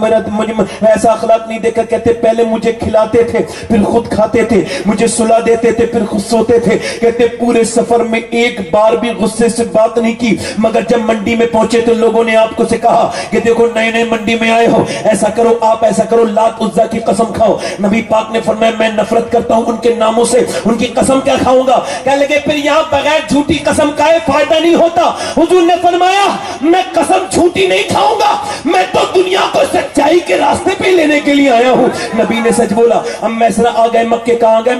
ایسا اخلاق نہیں دیکھا. کہتے پہلے مجھے کھلاتے تھے پھر خود کھاتے تھے, مجھے سلا دیتے تھے پھر خود سوتے تھے. کہتے پورے سفر میں ایک بار بھی غصے سے بات نہیں کی, مگر جب منڈی میں پہنچے تو لوگوں نے آپ کو سے کہا کہ دیکھو نئے نئے منڈی میں آئے ہو, ایسا کرو آپ ایسا کرو, لات عزا کی قسم کھاؤ. نبی پاک نے فرمایا میں نفرت کرتا ہوں ان کے ناموں سے, ان کی قسم کیا کھاؤں گا. کہنے لگے پھر یہاں بغیر جھوٹی قسم کھائے فائدہ نہیں ہوتا. حضور نے فرمایا میں قسم جھوٹی نہیں کھاؤں گا, میں تو دنیا کو سچائی کے راستے پہ لینے کے لیے آیا ہوں. نبی نے سچ بولا. اب میسرا آ گئے مکے. کہاں گئے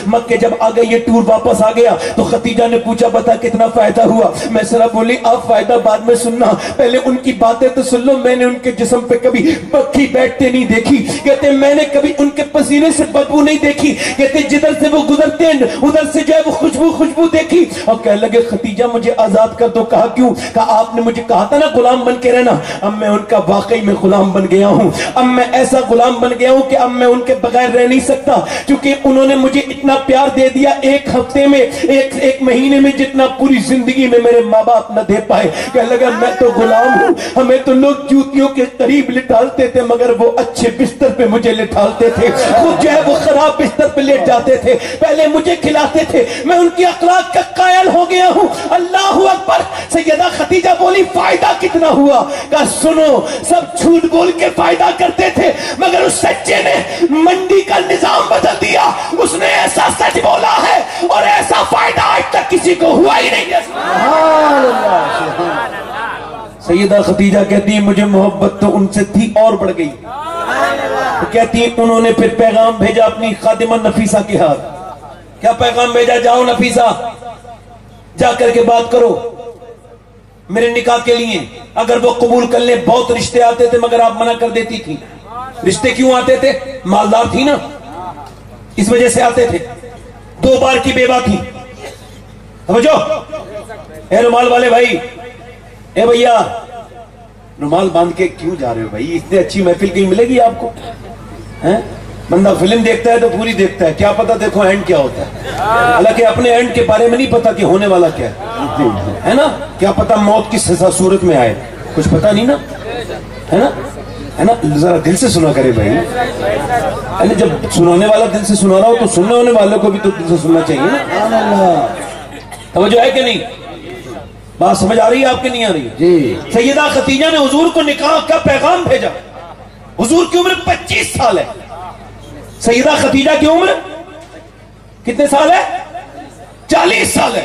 مکے جب آ گئے یہ ٹور واپس آ گیا تو خدیجہ نے پوچھا بتا کتنا فائدہ ہوا. میسرا بولی آپ فائدہ بعد میں سننا, پہلے ان کی باتیں تو سن لو. میں نے ان کے جسم پہ کبھی پکھی بیٹھتے نہیں دیکھی. کہتے میں نے کبھی ان کے پسینے سے بدبو نہیں دیکھی. کہتے جدھر سے وہ گزرتے ہیں ادھر سے جو ہے وہ خوشبو دیکھی. اور کہنے لگے خدیجہ مجھے آزاد کر دو. کہا کیوں؟ کہا آپ نے مجھے کہا تھا نا غلام بن کے رہنا. اب میں ان کا واقعی میں غلام بن گیا ہوں. اب میں ایسا غلام بن گیا ہوں کہ اب میں ان کے بغیر رہ نہیں سکتا, کیونکہ انہوں نے مجھے اتنا پیار دے دیا ایک ہفتے میں, ایک مہینے میں جتنا پوری زندگی میں میرے ماں باپ نہ دے پائے. کہنے لگا میں تو غلام ہوں. ہمیں تو لوگ جوتیوں کے قریب لٹالتے تھے مگر وہ اچھے بستر پہ مجھے لٹالتے تھے, خود جو ہے وہ خراب بستر پہ لیٹ جاتے تھے, پہلے مجھے کھلاتے تھے. میں ان کی اخلاق کا قائل ہو گیا ہوں. اللہ اکبر. سیدہ خدیجہ بولی فائدہ کتنا ہوا؟ کہا سنو سب جھوٹ بول کے فائدہ کرتے تھے مگر اس سچے نے منڈی کا نظام بدل دیا. اس نے ایسا سچ بولا ہے اور ایسا فائدہ آج تک کسی کو ہوا ہی نہیں. سیدہ خدیجہ کہتی ہے مجھے محبت تو ان سے تھی اور بڑھ گئی. کہتی ہیں انہوں نے پھر پیغام بھیجا اپنی خادمہ نفیسہ کے ہاتھ. کیا پیغام بھیجا؟ جاؤ نفیسہ جا کر کے بات کرو میرے نکاح کے لیے, اگر وہ قبول کر لیں. بہت رشتے آتے تھے مگر آپ منع کر دیتی تھی. رشتے کیوں آتے تھے؟ مالدار تھی نا, اس وجہ سے آتے تھے. 2 بار کی بیوہ تھی. سمجھو اے رومال والے بھائی, اے بھیا رومال باندھ کے کیوں جا رہے ہو بھائی؟ اتنی اچھی محفل کہیں ملے گی آپ کو؟ بندہ فلم دیکھتا ہے تو پوری دیکھتا ہے, کیا پتا دیکھو اینڈ کیا ہوتا ہے. حالانکہ اپنے اینڈ کے بارے میں نہیں پتا کہ ہونے والا کیا ہے نا. کیا پتا موت کس صورت میں آئے, کچھ پتا نہیں نا, ہے نا. ذرا دل سے سنا کرے بھائی. جب سنانے والا دل سے سنا رہا ہو تو سننے ہونے والوں کو بھی تو دل سے سننا چاہیے نا. توجہ ہے کہ نہیں؟ بات سمجھ آ رہی ہے آپ کی نہیں آ رہی؟ جی. سیدہ خدیجہ نے حضور کو نکاح کا پیغام بھیجا. حضور کی عمر 25 سال ہے. سیدہ خدیجہ کی عمر کتنے سال ہے؟ 40 سال ہے.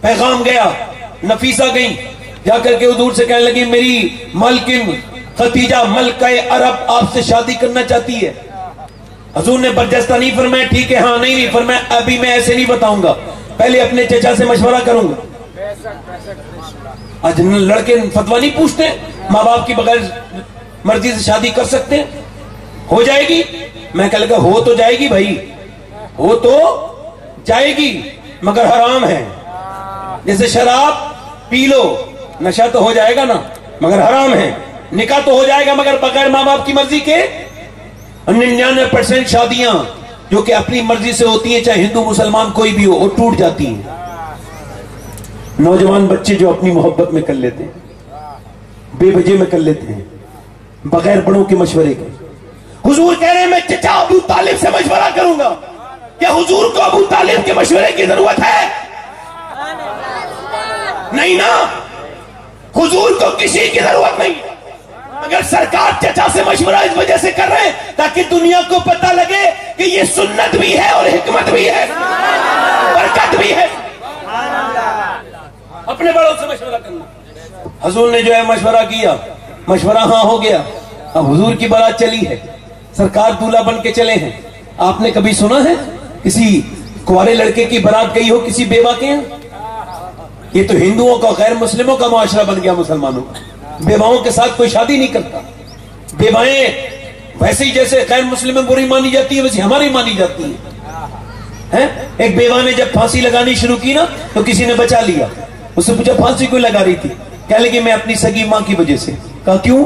پیغام گیا, نفیسہ گئی, جا کر کے حضور سے کہنے لگی میری مالکن خدیجہ ملکہ عرب آپ سے شادی کرنا چاہتی ہے. حضور نے برجستہ نہیں فرمایا ٹھیک ہے ہاں, نہیں فرمایا ابھی میں ایسے نہیں بتاؤں گا, پہلے اپنے چچا سے مشورہ کروں گا. آج لڑکے فتویٰ نہیں پوچھتے, ماں باپ کی بغیر مرضی سے شادی کر سکتے ہیں, ہو جائے گی. میں کہہ لگا ہو تو جائے گی بھائی, ہو تو جائے گی مگر حرام ہے. جیسے شراب پی لو نشہ تو ہو جائے گا نا مگر حرام ہے. نکاح تو ہو جائے گا مگر بغیر ماں باپ کی مرضی کے. 99% شادیاں جو کہ اپنی مرضی سے ہوتی ہیں, چاہے ہندو مسلمان کوئی بھی ہو, وہ ٹوٹ جاتی ہیں. نوجوان بچے جو اپنی محبت میں کر لیتے ہیں, بے وجہ میں کر لیتے ہیں, بغیر بڑوں کے مشورے کے. حضور کہہ رہے ہیں میں چچا ابو طالب سے مشورہ کروں گا. کیا حضور کو ابو طالب کے مشورے کی ضرورت ہے؟ نہیں نا, حضور کو کسی کی ضرورت نہیں. اگر سرکار چچا سے مشورہ اس وجہ سے کر رہے ہیں تاکہ دنیا کو پتہ لگے کہ یہ سنت بھی ہے اور حکمت بھی ہے, برکت بھی ہے. اپنے بڑوں سے مشورہ کرنا. حضور نے جو ہے مشورہ کیا, مشورہ ہاں ہو گیا. اب حضور کی بارات چلی ہے, سرکار دولہا بن کے چلے ہیں. آپ نے کبھی سنا ہے کسی کنوارے لڑکے کی بارات گئی ہو کسی بیوہ کے یہاں؟ یہ تو ہندوؤں کا غیر مسلموں کا معاشرہ بن گیا. مسلمانوں بیواؤں کے ساتھ کوئی شادی نہیں کرتا. بیوائیں ویسے ہی جیسے غیر مسلم میں بری مانی جاتی ہے ویسے ہماری مانی جاتی ہے. ایک بیوہ نے جب پھانسی لگانی شروع کی نا تو کسی نے بچا لیا. اس سے پوچھا پھانسی کوئی لگا رہی تھی؟ کہہ لگی میں اپنی سگی ماں کی وجہ سے. کہا کیوں؟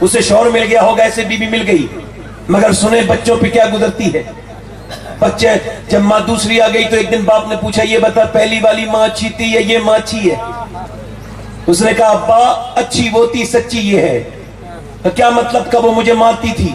اسے شوہر مل گیا ہوگا، ایسے بیوی مل گئی، مگر سنیں بچوں پہ کیا گزرتی ہے۔ بچے جب ماں دوسری آ گئی تو ایک دن باپ نے پوچھا یہ بتا پہلی والی ماں اچھی تھی یا یہ ماں اچھی ہے؟ اس نے کہا ابا اچھی وہ تھی، سچی یہ ہے۔ تو کیا مطلب کہ وہ مجھے مارتی تھی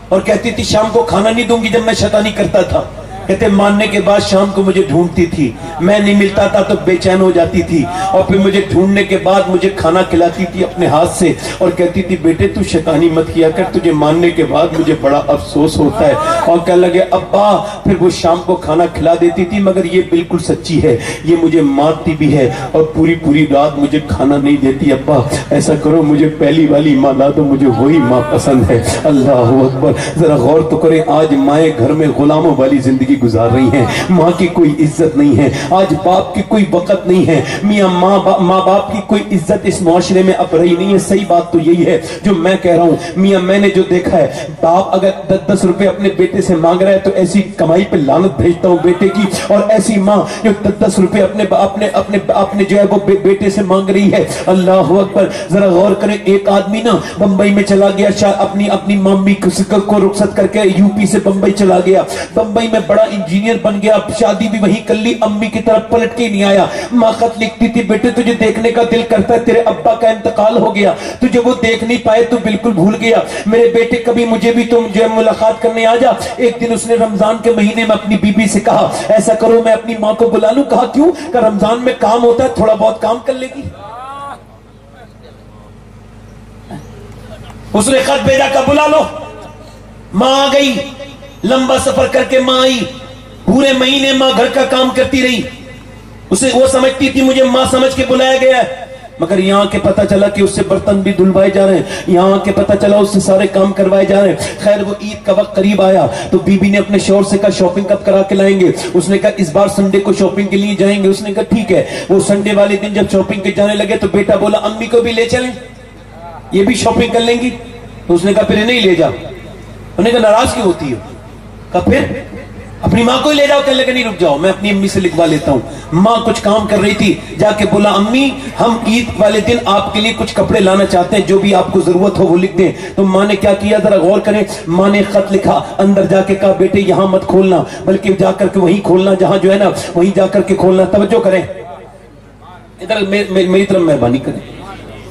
اور کہتی تھی شام کو کھانا نہیں دوں گی جب میں شیطانی کرتا تھا؟ کہتے ماننے کے بعد شام کو مجھے ڈھونڈتی تھی، میں نہیں ملتا تھا تو بے چین ہو جاتی تھی، اور پھر مجھے ڈھونڈنے کے بعد مجھے کھانا کھلاتی تھی اپنے ہاتھ سے اور کہتی تھی بیٹے تو شیطانی مت کیا کر، تجھے ماننے کے بعد مجھے بڑا افسوس ہوتا ہے۔ اور کہنے لگے ابا پھر وہ شام کو کھانا کھلا دیتی تھی مگر یہ بالکل سچی ہے، یہ مجھے مارتی بھی ہے اور پوری پوری رات مجھے کھانا نہیں دیتی۔ ابا ایسا کرو مجھے پہلی والی ماں لا دو، مجھے وہی ماں پسند ہے۔ اللہ اکبر، ذرا غور تو کریں، آج مائیں گھر میں غلاموں والی زندگی گزار رہی ہیں، ماں کی کوئی عزت نہیں ہے، آج باپ کی کوئی وقت نہیں ہے، میاں ماں باپ کی کوئی عزت اس معاشرے میں اب رہی نہیں ہے۔ صحیح بات تو یہی ہے جو میں کہہ رہا ہوں میاں، میں نے جو دیکھا ہے باپ اگر 10 روپے اپنے بیٹے سے مانگ رہا ہے تو ایسی کمائی پہ لعنت بھیجتا ہوں بیٹے کی، اور ایسی ماں جو 10 روپے اپنے جو ہے وہ بیٹے سے مانگ رہی ہے۔ اللہ اکبر، ذرا غور کریں، ایک آدمی نا بمبئی میں چلا گیا، اپنی مامی کو رخصت کر کے یو پی سے بمبئی چلا گیا، بمبئی میں بڑا انجینئر بن گیا، شادی بھی وہیں کر لی، امی کی طرف پلٹ کے نہیں آیا۔ ماں خط لکھتی تھی بیٹے تجھے دیکھنے کا دل کرتا ہے، تیرے ابا کا انتقال ہو گیا، تجھے وہ دیکھ نہیں پائے تو بالکل بھول گیا، میرے بیٹے کبھی مجھے بھی تم جو ملاقات کرنے آ جا۔ ایک دن اس نے رمضان کے مہینے میں اپنی بیوی سے کہا ایسا کرو میں اپنی ماں کو بلا لوں۔ کہا کیوں؟ کہ رمضان میں کام ہوتا ہے، تھوڑا بہت کام کر لے گی۔ اس نے خط بھیجا کہ بلا لو، ماں آ گئی، لمبا سفر کر کے ماں آئی، پورے مہینے ماں گھر کا کام کرتی رہی، اسے وہ سمجھتی تھی مجھے ماں سمجھ کے بلایا گیا ہے، مگر یہاں کے پتہ چلا کہ اس سے برتن بھی دھلوائے جا رہے ہیں، یہاں کے پتہ چلا اس سے سارے کام کروائے جا رہے ہیں۔ خیر وہ عید کا وقت قریب آیا تو بی بی نے اپنے شوہر سے کہا شاپنگ کب کرا کے لائیں گے؟ اس نے کہا اس بار سنڈے کو شاپنگ کے لیے جائیں گے۔ اس نے کہا ٹھیک ہے۔ وہ سنڈے والے دن جب شاپنگ کے جانے لگے تو بیٹا بولا امی کو بھی لے چلیں، یہ بھی شاپنگ کر لیں گی؟ تو اس نے کہا پھر نہیں لے جاؤ۔ انہوں نے کہا ناراض کیوں ہوتی ہو؟ کہا پھر اپنی ماں کو ہی لے جاؤ۔ کہنے لگا نہیں رک جاؤ میں اپنی امی سے لکھوا لیتا ہوں۔ ماں کچھ کام کر رہی تھی، جا کے بولا امی ہم عید والے دن آپ کے لیے کچھ کپڑے لانا چاہتے ہیں، جو بھی آپ کو ضرورت ہو وہ لکھ دیں۔ تو ماں نے کیا کیا ذرا غور کریں، ماں نے خط لکھا، اندر جا کے کہا بیٹے یہاں مت کھولنا بلکہ جا کر کے وہیں کھولنا جہاں جو ہے نا وہیں جا کر کے کھولنا۔ توجہ کریں، ادھر میری طرف مہربانی کریں،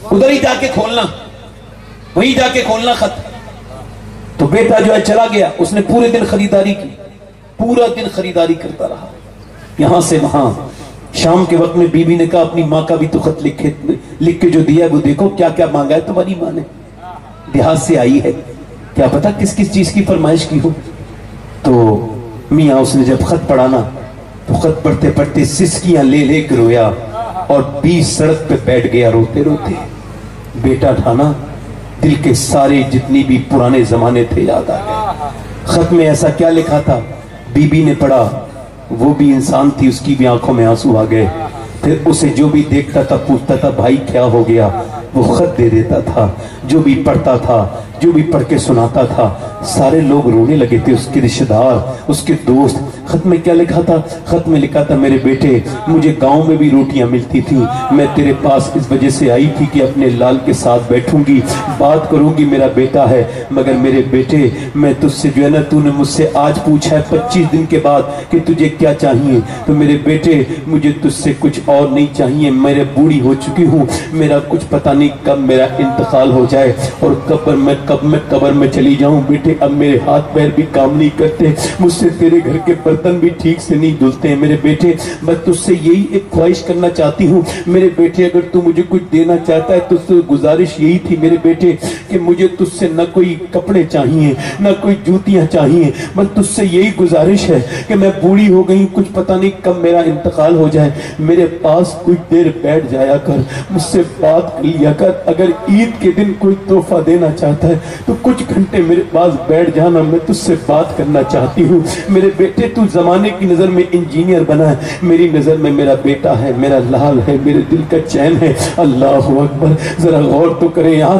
ادھر ہی جا کے کھولنا، وہیں جا کے کھولنا خط۔ تو بیٹا جو ہے چلا گیا، اس نے پورے دن خریداری کی، پورا دن خریداری کرتا رہا یہاں سے وہاں۔ شام کے وقت میں بی بی نے کہا اپنی ماں کا بھی تو خط لکھ کے جو دیا ہے وہ دیکھو کیا کیا مانگا ہے تمہاری ماں نے، دیہات سے آئی ہے، کیا پتا کس کس چیز کی فرمائش کی ہو۔ تو میاں اس نے جب خط پڑھا نا تو خط پڑھتے پڑھتے سسکیاں لے لے کے رویا اور 20 سڑک پہ بیٹھ گیا روتے روتے۔ بیٹا ٹھانا دل کے سارے جتنی بھی پرانے زمانے تھے یاد آ گئے۔ خط میں ایسا کیا لکھا تھا؟ بی بی نے پڑھا، وہ بھی انسان تھی، اس کی بھی آنکھوں میں آنسو آ گئے۔ پھر اسے جو بھی دیکھتا تھا پوچھتا تھا بھائی کیا ہو گیا، وہ خط دے دیتا تھا، جو بھی پڑھتا تھا جو بھی پڑھ کے سناتا تھا سارے لوگ رونے لگے تھے، اس کے رشتہ دار، اس کے دوست۔ خط میں کیا لکھا تھا؟ خط میں لکھا تھا میرے بیٹے مجھے گاؤں میں بھی روٹیاں ملتی تھی، میں تیرے پاس اس وجہ سے آئی تھی کہ اپنے لال کے ساتھ بیٹھوں گی، بات کروں گی، میرا بیٹا ہے، مگر میرے بیٹے میں تجھ سے جو ہے نا تو نے مجھ سے آج پوچھا ہے 25 دن کے بعد کہ تجھے کیا چاہیے، تو میرے بیٹے مجھے تجھ سے کچھ اور نہیں چاہیے، میرے بوڑھی ہو چکی ہوں، میرا کچھ پتہ نہیں کب میرا انتقال ہو جائے اور کب میں قبر میں چلی جاؤں، بیٹے اب میرے ہاتھ پیر بھی کام نہیں کرتے، مجھ سے تیرے گھر کے برتن بھی ٹھیک سے نہیں دھلتے ہیں، میرے بیٹے میں تجھ سے یہی ایک خواہش کرنا چاہتی ہوں، میرے بیٹے اگر تو مجھے کچھ دینا چاہتا ہے تو اس سے گزارش یہی تھی میرے بیٹے کہ مجھے تجھ سے نہ کوئی کپڑے چاہیے نہ کوئی جوتیاں چاہیے، بس تجھ سے یہی گزارش ہے کہ میں بوڑھی ہو گئی، کچھ پتہ نہیں کب میرا انتقال ہو جائے، میرے پاس کچھ دیر بیٹھ جایا کر، مجھ سے بات کر لیا کر، اگر عید کے دن کوئی تحفہ دینا چاہتا ہے تو کچھ گھنٹے میرے پاس بیٹھ جانا، میں تجھ سے بات کرنا چاہتی ہوں، میرے بیٹے تو زمانے کی نظر میں انجینئر بنا ہے، میری نظر میں میرا بیٹا ہے، میرا لال ہے، میرے دل کا چین ہے۔ اللہ اکبر، ذرا غور تو کریں یار،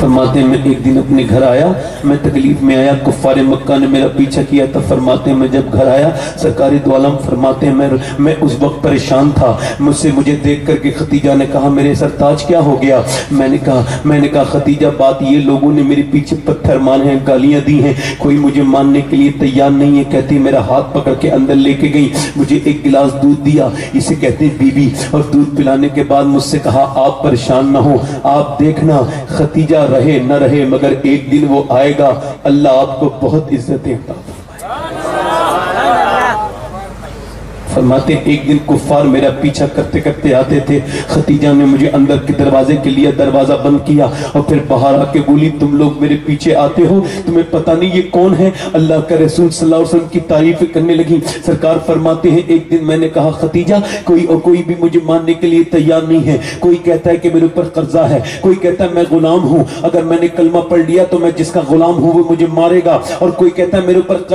فرماتے ہیں میں ایک دن اپنے گھر آیا، میں تکلیف میں آیا، کفار مکہ نے میرا پیچھا کیا تھا۔ فرماتے ہیں میں جب گھر آیا، سرکار دو عالم فرماتے ہیں میں اس وقت پریشان تھا، مجھے دیکھ کر کے ختیجہ نے کہا میرے سرتاج کیا ہو گیا؟ میں نے کہا ختیجہ بات یہ لوگوں نے میرے پیچھے پتھر مارے ہیں، گالیاں دی ہیں، کوئی مجھے ماننے کے لیے تیار نہیں ہے۔ کہتی میرا ہاتھ پکڑ کے اندر لے کے گئی، مجھے ایک گلاس دودھ دیا، اسے کہتے ہیں بی بی، اور دودھ پلانے کے بعد مجھ سے کہا آپ پریشان نہ ہو، آپ دیکھنا ختیجہ رہے نہ رہے مگر ایک دن وہ آئے گا، اللہ آپ کو بہت عزتیں عطا فرماتے ہیں ایک دن کفار میرا پیچھا کرتے کرتے آتے تھے، ختیجہ نے مجھے اندر کے دروازے کے لیے دروازہ بند کیا اور پھر باہر آ کے بولی تم لوگ میرے پیچھے آتے ہو، تمہیں پتہ نہیں یہ کون ہے؟ اللہ کا رسول صلی اللہ علیہ وسلم کی تعریف کرنے لگی۔ سرکار فرماتے ہیں ایک دن میں نے کہا ختیجہ کوئی بھی مجھے ماننے کے لیے تیار نہیں ہے، کوئی کہتا ہے کہ میرے اوپر قرضہ ہے، کوئی کہتا ہے میں غلام ہوں، اگر میں نے کلمہ پڑھ لیا تو میں جس کا غلام ہوں وہ مجھے مارے گا، اور کوئی کہتا ہے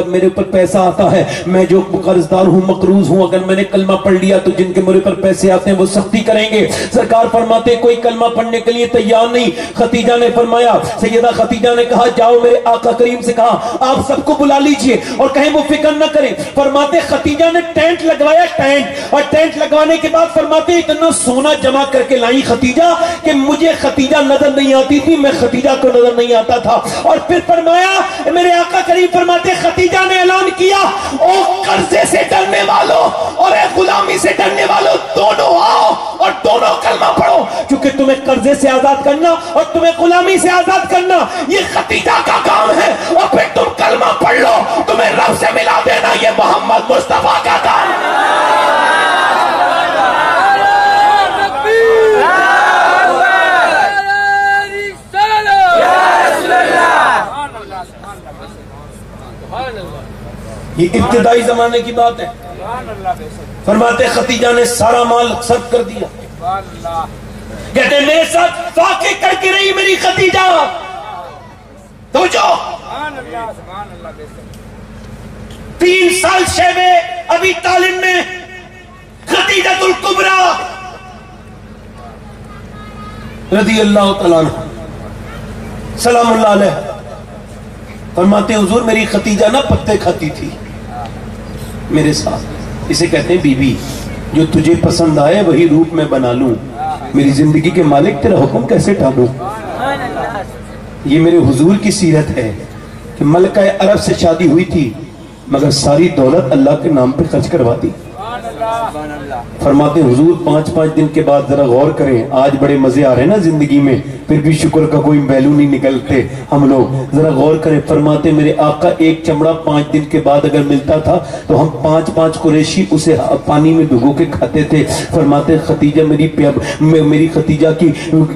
میرے اوپر پیسہ آتا ہے، میں جو قرض دار ہوں مقروض ہوں، اگر میں نے کلمہ پڑھ لیا تو جن کے میرے پر پیسے آتے ہیں وہ سختی کریں گے۔ سرکار فرماتے کوئی کلمہ پڑھنے کے لیے تیار نہیں۔ ختیجہ نے فرمایا، سیدہ ختیجہ نے کہا جاؤ میرے آقا کریم سے کہا آپ سب کو بلا لیجئے اور کہیں وہ فکر نہ کریں۔ فرماتے ختیجہ نے ٹینٹ لگوایا، ٹینٹ، اور ٹینٹ لگوانے کے بعد فرماتے اتنا سونا جمع کر کے لائی ختیجہ کہ مجھے ختیجہ نظر نہیں آتی تھی، میں ختیجہ کو نظر نہیں آتا تھا۔ اور پھر فرمایا میرے آقا کریم فرماتے ختیجہ نے اعلان کیا او قرضے سے ڈرنے والوں اور غلامی سے ڈرنے والوں دونوں آؤ اور دونوں کلمہ پڑھو، کیونکہ تمہیں قرضے سے آزاد کرنا اور تمہیں غلامی سے آزاد کرنا یہ ختیجہ کا کام ہے، اور پھر تم کلمہ پڑھ لو، تمہیں رب سے ملا دینا یہ محمد مصطفیٰ کا کام ہے۔ یہ ابتدائی زمانے کی بات ہے۔ فرماتے ختیجہ نے سارا مال صرف کر دیا، کہتے میرے ساتھ واقع کر کے رہی میری ختیجہ، تو جو 3 سال شیبے ابی طالب میں ختیجہ الکبریٰ رضی اللہ تعالیٰ عنہ سلام اللہ علیہ فرماتے ہیں حضور میری ختیجہ نہ پتے کھاتی تھی میرے ساتھ، اسے کہتے ہیں بی بی جو تجھے پسند آئے وہی روپ میں بنا لوں، میری زندگی کے مالک تیرا حکم کیسے ٹالوں۔ یہ میرے حضور کی سیرت ہے کہ ملکہ عرب سے شادی ہوئی تھی مگر ساری دولت اللہ کے نام پہ خرچ کروا دی۔ فرماتے حضور 5 دن کے بعد ذرا غور کریں، آج بڑے مزے آ رہے ہیں نا زندگی میں، پھر بھی شکر کا کوئی پہلو نہیں نکلتے ہم لوگ، ذرا غور کریں۔ فرماتے میرے آقا ایک چمڑا 5 دن کے بعد اگر ملتا تھا تو ہم 5 قریشی اسے پانی میں بھگو کے کھاتے تھے۔ فرماتے ختیجہ میری ختیجہ کی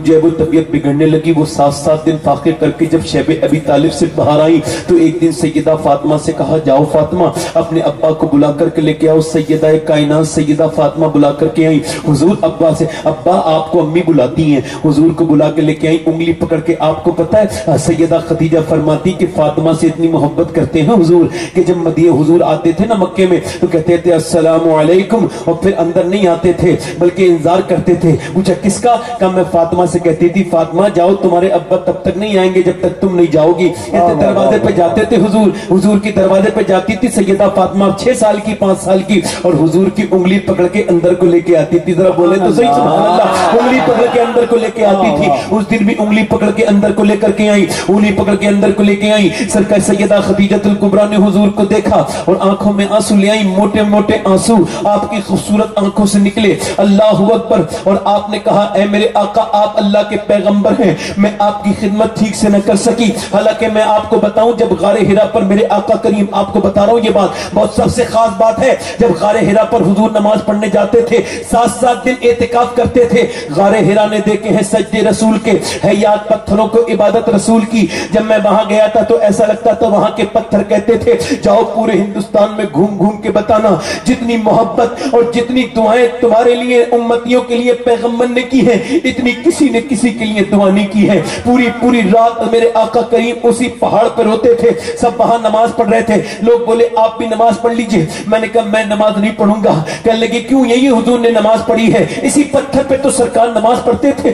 جب وہ طبیعت بگڑنے لگی، وہ 7 دن فاقے کر کے جب شیب ابی طالب سے باہر آئی تو ایک دن سیدہ فاطمہ سے کہا جاؤ فاطمہ اپنے ابا کو بلا کر کے لے کے آؤ۔ سیدہ کائنات سیدہ فاطمہ بلا کر کے آئی، حضور ابا سے، ابا آپ کو امی بلاتی ہیں، حضور کو بلا کے لے کے آئی، انگلی پکڑ کے۔ آپ کو پتا ہے سیدہ ختیجہ فرماتی کہ فاطمہ سے اتنی محبت کرتے ہیں حضور کہ جب مدینہ حضور آتے تھے نا مکے میں تو کہتے تھے السلام علیکم، اور پھر اندر نہیں آتے تھے بلکہ انتظار کرتے تھے۔ پوچھا کس کا؟ کہا میں فاطمہ سے کہتی تھی فاطمہ جاؤ تمہارے ابا تب تک نہیں آئیں گے جب تک تم نہیں جاؤ گی۔ دروازے پہ جاتے تھے حضور کی دروازے پہ جاتی تھی سیدہ فاطمہ 6 سال کی 5 سال کی، اور حضور کی انگلی پکڑ کے اندر کو لے کے آتی تھی۔ ذرا بولے تو صحیح سبحان اللہ، انگلی پکڑ کے اندر کو لے کے آتی تھی۔ اس دن بھی انگلی پکڑ کے اندر کو لے کر کے آئی، انگلی پکڑ کے اندر کو لے کے آئی۔ سرکار سیدہ خدیجہ الکبریٰ نے حضور کو دیکھا اور آنکھوں میں آنسو لے آئی، موٹے موٹے آنسو آپ کی خوبصورت آنکھوں سے نکلے، اللہ اکبر۔ اور آپ نے کہا اے میرے آقا آپ اللہ کے پیغمبر ہیں، میں آپ کی خدمت ٹھیک سے نہ کر سکی، حالانکہ میں آپ کو بتاؤں جب غار حرا پر میرے آقا کریم، آپ کو بتا رہا ہوں یہ بات بہت سب سے خاص بات ہے، جب غار حرا پر حضور نماز پڑھنے جاتے تھے 7 دن اعتکاف کرتے تھے۔ غار حرا نے دیکھے ہیں سجدے رسول کے، ہے یاد پتھروں کو عبادت رسول کی۔ جب میں وہاں گیا تھا تو ایسا لگتا تھا وہاں کے پتھر کہتے تھے جاؤ پورے ہندوستان میں گھوم گھوم کے بتانا جتنی محبت اور جتنی دعائیں تمہارے لیے امتیوں کے لیے پیغمبر نے کی ہیں اتنی کسی نے کسی کے لیے دعا نہیں کی ہے۔ پوری رات میرے آقا کریم اسی پہاڑ پر ہوتے تھے، سب وہاں نماز پڑھ رہے تھے۔ لوگ بولے آپ بھی نماز پڑھ لیجئے، میں نے کہا میں نماز نہیں پڑھوں گا۔ کہنے لگے کیوں؟ یہی حضور نے نماز پڑھی ہے، اسی پتھر پہ تو سرکار نماز پڑھتے تھے۔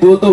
2-2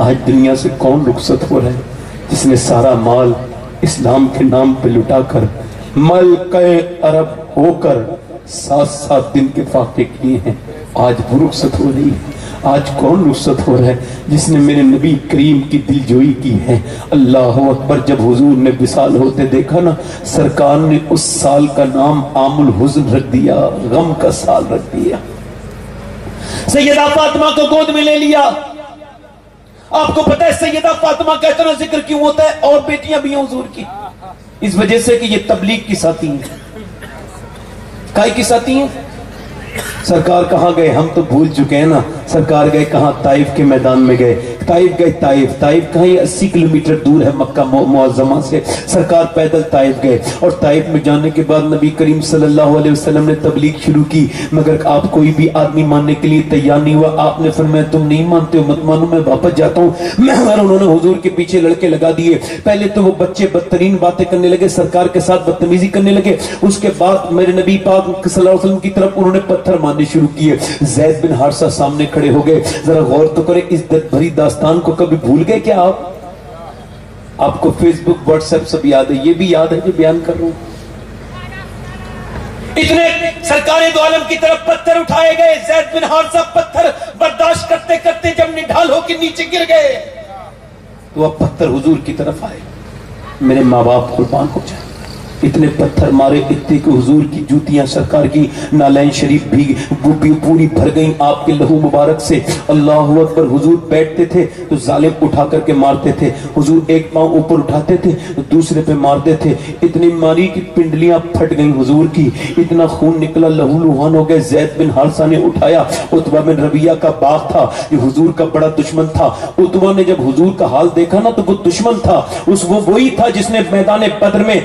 آج دنیا سے کون رخصت ہو رہا ہے جس نے سارا مال اسلام کے نام پہ لٹا کر ملکہ عرب ہو کر 7 دن کے فاقے کیے ہیں؟ آج وہ رخصت ہو رہی ہے۔ آج کون رخصت ہو رہا ہے جس نے میرے نبی کریم کی دل جوئی کی ہے؟ اللہ اکبر۔ جب حضور نے وصال ہوتے دیکھا نا، سرکار نے اس سال کا نام عام الحزن رکھ دیا، غم کا سال رکھ دیا۔ سیدہ فاطمہ کو گود میں لے لیا۔ آپ کو پتہ ہے سیدہ فاطمہ کا اتنا ذکر کیوں ہوتا ہے؟ اور بیٹیاں بھی ہیں حضور کی، اس وجہ سے کہ یہ تبلیغ کی ساتھی ہیں۔ کائے کی ساتھی ہیں؟ سرکار کہاں گئے ہم تو بھول چکے ہیں نا۔ سرکار گئے کہاں؟ طائف کے میدان میں گئے۔ طائف گئے، طائف کہاں؟ یہ 80 کلومیٹر دور ہے مکہ معظمہ سے۔ سرکار پیدل طائف گئے، اور طائف میں جانے کے بعد نبی کریم صلی اللہ علیہ وسلم نے تبلیغ شروع کی، مگر آپ کوئی بھی آدمی ماننے کے لیے تیار نہیں ہوا۔ آپ نے فرمایا تم نہیں مانتے ہو مت مانو، میں واپس جاتا ہوں۔ انہوں نے حضور کے پیچھے لڑکے لگا دیے۔ پہلے تو وہ بچے بدترین باتیں کرنے لگے، سرکار کے ساتھ بدتمیزی کرنے لگے۔ اس کے بعد میرے نبی پاک صلی اللہ علیہ وسلم کی طرف انہوں نے پتھر مارنے شروع کیے۔ زید بن حارثہ سامنے کھڑے ہو گئے۔ ذرا غور تو کریں، اس درد بھری داستان کو کبھی بھول گئے کیا آپ کو فیس بک واٹس ایپ سب یاد ہے، یہ بھی یاد ہے جو بیان کر رہا ہوں۔ اتنے سرکار دو عالم کی طرف پتھر اٹھائے گئے۔ زید بن حارثہ پتھر برداشت کرتے کرتے جب نڈھال ہو کے نیچے گر گئے تو اب پتھر حضور کی طرف آئے۔ میرے ماں باپ قربان ہو جائے، اتنے پتھر مارے، اتنے کہ حضور کی جوتیاں سرکار کی نالین شریف بھی پوری بھر گئیں آپ کے لہو مبارک سے۔ اللہ اکبر۔ حضور بیٹھتے تھے تو ظالم اٹھا کر کے مارتے تھے، حضور ایک پاؤں اوپر اٹھاتے تھے تو دوسرے پہ مارتے تھے۔ اتنی ماری کی پنڈلیاں پھٹ گئیں حضور کی، اتنا خون نکلا، لہو لہان ہو گئے۔ زید بن حارثہ نے اٹھایا۔ عتبہ بن ربیعہ کا باغ تھا جو حضور کا بڑا دشمن تھا۔ عتبہ نے جب حضور کا حال دیکھا نا تو وہ دشمن تھا، وہی تھا جس نے میدان بدر میں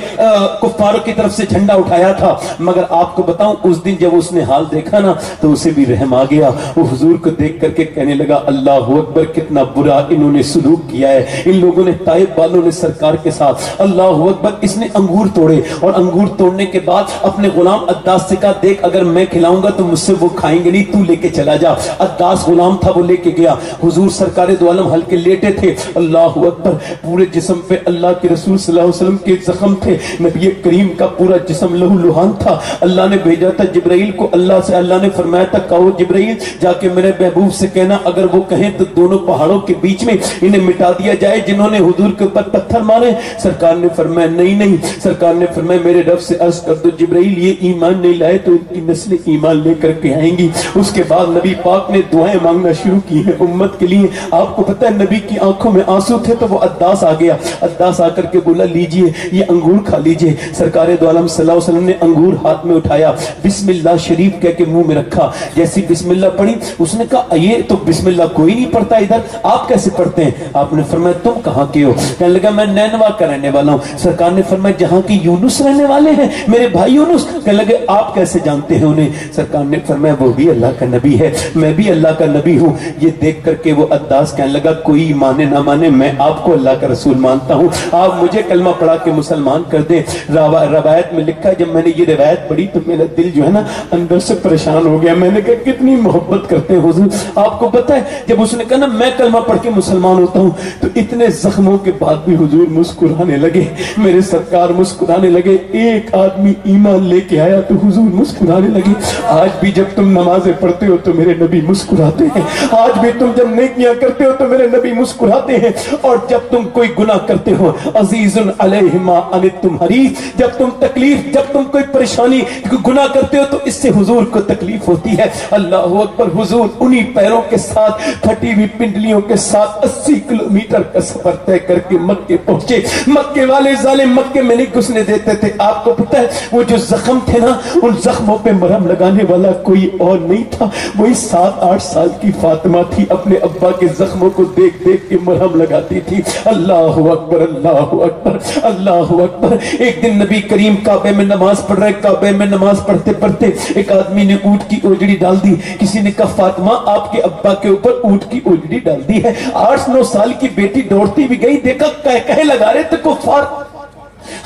کفاروں کی طرف سے جھنڈا اٹھایا تھا۔ مگر آپ کو بتاؤں اس دن جب اس نے حال دیکھا نا تو اسے بھی رحم آ گیا۔ وہ حضور کو دیکھ کر کے کہنے لگا اللہ اکبر، کتنا برا انہوں نے سلوک کیا ہے ان لوگوں نے، طائف والوں نے سرکار کے ساتھ۔ اللہ اکبر۔ اس نے انگور توڑے، اور انگور توڑنے کے بعد اپنے غلام عداس سے کہا دیکھ اگر میں کھلاؤں گا تو مجھ سے وہ کھائیں گے نہیں، تو لے کے چلا جا۔ عداس غلام تھا، وہ لے کے گیا۔ حضور سرکار دو عالم ہلکے لیٹے تھے۔ اللہ اکبر۔ پورے جسم پہ اللہ کے رسول صلی اللہ علیہ وسلم کے زخم تھے، نبی کریم کا پورا جسم لہو لہان تھا۔ اللہ نے بھیجا تھا جبرائیل کو، اللہ نے فرمایا تھا کہو جبرائیل جا کے میرے محبوب سے کہنا اگر وہ کہیں تو دونوں پہاڑوں کے بیچ میں انہیں مٹا دیا جائے جنہوں نے حضور کے اوپر پتھر مارے۔ سرکار نے فرمایا نہیں۔ سرکار نے فرمایا میرے رب سے عرض کر دو جبرائیل یہ ایمان نہیں لائے تو ان کی نسلیں ایمان لے کر کے آئیں گی۔ اس کے بعد نبی پاک نے دعائیں مانگنا شروع کی ہیں امت کے لیے۔ آپ کو پتہ ہے نبی کی آنکھوں میں آنسو تھے تو وہ عداس آ گیا۔ عداس آ کر کے بولا لیجئے یہ انگور کھا لیجئے۔ سرکار دو عالم صلی اللہ علیہ وسلم نے انگور ہاتھ میں اٹھایا، بسم اللہ شریف کہہ کے منہ میں رکھا۔ جیسی بسم اللہ پڑھی اس نے کہا یہ تو بسم اللہ کوئی نہیں پڑھتا ادھر، آپ کیسے پڑھتے ہیں؟ آپ نے فرمایا تم کہاں کے ہو؟ کہنے لگا میں نینوا کا رہنے والا ہوں۔ سرکار نے فرمایا جہاں کی یونس رہنے والے ہیں میرے بھائی یونس؟ کہنے لگے آپ کیسے جانتے ہیں انہیں؟ سرکار نے فرمایا وہ بھی اللہ کا نبی ہے، میں بھی اللہ کا نبی ہوں۔ یہ دیکھ کر کے وہ عداس کہنے لگا کوئی مانے نہ مانے میں آپ کو اللہ کا رسول مانتا ہوں، آپ مجھے کلمہ پڑھا کے مسلمان کر دیں۔ روایت میں لکھا ہے جب میں نے یہ روایت پڑھی تو میرا دل جو ہے نا اندر سے پریشان ہو گیا۔ میں نے کہا کتنی محبت کرتے ہیں حضور۔ آپ کو پتہ ہے جب اس نے کہا نا میں کلمہ پڑھ کے مسلمان ہوتا ہوں تو اتنے زخموں کے بعد بھی حضور مسکرانے لگے، میرے سرکار مسکرانے لگے۔ ایک آدمی ایمان لے کے آیا تو حضور مسکرانے لگے۔ آج بھی جب تم نمازیں پڑھتے ہو تو میرے نبی مسکراتے ہیں، آج بھی تم جب نیکیاں کرتے ہو تو میرے نبی مسکراتے ہیں، اور جب تم کوئی گناہ کرتے ہو عزیز علیہ ما عنتم حریص، جب تم تکلیف، جب تم کوئی پریشانی گناہ کرتے ہو تو اس سے حضور کو تکلیف ہوتی ہے۔ اللہ اکبر۔ حضور انہی پیروں کے ساتھ پھٹی ہوئی پنڈلیوں کے ساتھ 80 کلومیٹر کا سفر طے کر کے مکے پہنچے۔ مکے والے ظالم مکے میں نہیں گھسنے دیتے تھے۔ آپ کو پتہ ہے وہ جو زخم تھے نا ان زخموں پہ مرہم لگانے والا کوئی اور نہیں تھا، وہی 7-8 سال کی فاطمہ تھی، اپنے ابا کے زخموں کو دیکھ دیکھ کے مرہم لگاتی تھی۔ اللہ اکبر، اللہ اکبر، اللہ اکبر۔ ایک دن نبی کریم کعبے میں نماز پڑھ رہے، کعبے میں نماز پڑھتے پڑھتے ایک آدمی نے اونٹ کی اوجڑی ڈال دی۔ کسی نے کہا فاطمہ آپ کے ابا کے اوپر اونٹ کی اوجڑی ڈال دی ہے۔ 8-9 سال کی بیٹی دوڑتی بھی گئی، دیکھا کہے لگا رہے تھے کفار،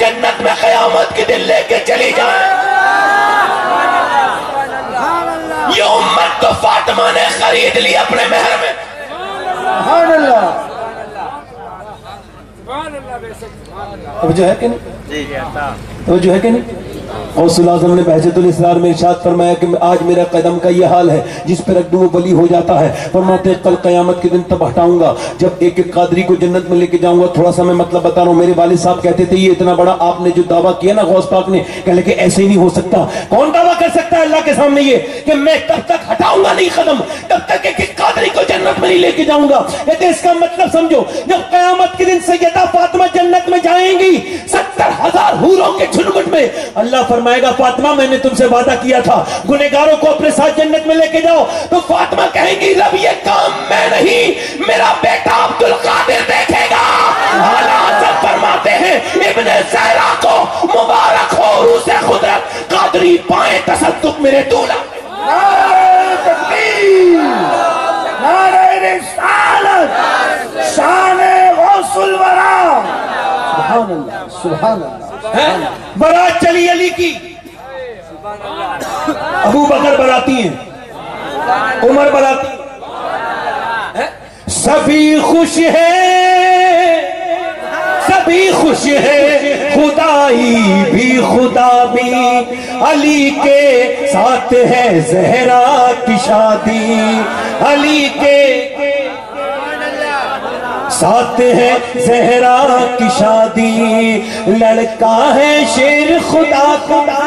جنت میں قیامت کے دن لے کے چلی جائیں. یہ امت تو فاطمہ نے خرید لی اپنے مہر میں.
سبحان اللہ.
توجہ ہے کہ نہیں؟ توجہ ہے کہ نہیں؟ غوث الاعظم نے بہجت الاسرار میں ارشاد فرمایا کہ آج میرا قدم کا یہ حال ہے جس پر رکھ دوں وہ بلی ہو جاتا ہے. فرماتے ہیں کل قیامت کے دن تب ہٹاؤں گا جب ایک ایک قادری کو جنت میں لے کے جاؤں گا. تھوڑا سا میں مطلب بتا رہا ہوں. میرے والد صاحب کہتے تھے یہ اتنا بڑا آپ نے جو دعویٰ کیا نا غوث پاک نے, کہنے کہ ایسے ہی نہیں ہو سکتا. کون دعویٰ کر سکتا ہے اللہ کے سامنے یہ کہ میں تب تک ہٹاؤں گا نہیں قدم تب تک ایک ایک قادری کو جنت میں نہیں لے کے جاؤں گا. کہتے اس کا مطلب سمجھو, جب قیامت کے دن سیدہ فاطمہ جنت میں جائیں گی 70,000 حوروں کے جھنگٹ میں, اللہ فرمائے گا فاطمہ میں نے تم سے وعدہ کیا تھا گنہگاروں کو اپنے ساتھ جنت میں لے کے جاؤ. تو فاطمہ کہیں گی رب یہ کام میں نہیں میرا بیٹا عبد القادر دیکھے گا. حضرت فرماتے ہیں ابن زہرا کو مبارک ہو روز قدرت قادری پائیں تصدق میرے دولہ.
نعرہ تکبیر, نعرہ رسالت, شان غوث الورا. سبحان اللہ, سبحان اللہ.
برات چلی علی کی, ابو بکر براتی ہیں, عمر براتی, سبھی خوش ہے سبھی خوش ہے خدائی بھی خدا بھی, علی کے ساتھ ہے زہرا کی شادی, علی کے ساتھ ہے زہرا کی شادی. لڑکا ہے شیر خدا خدا,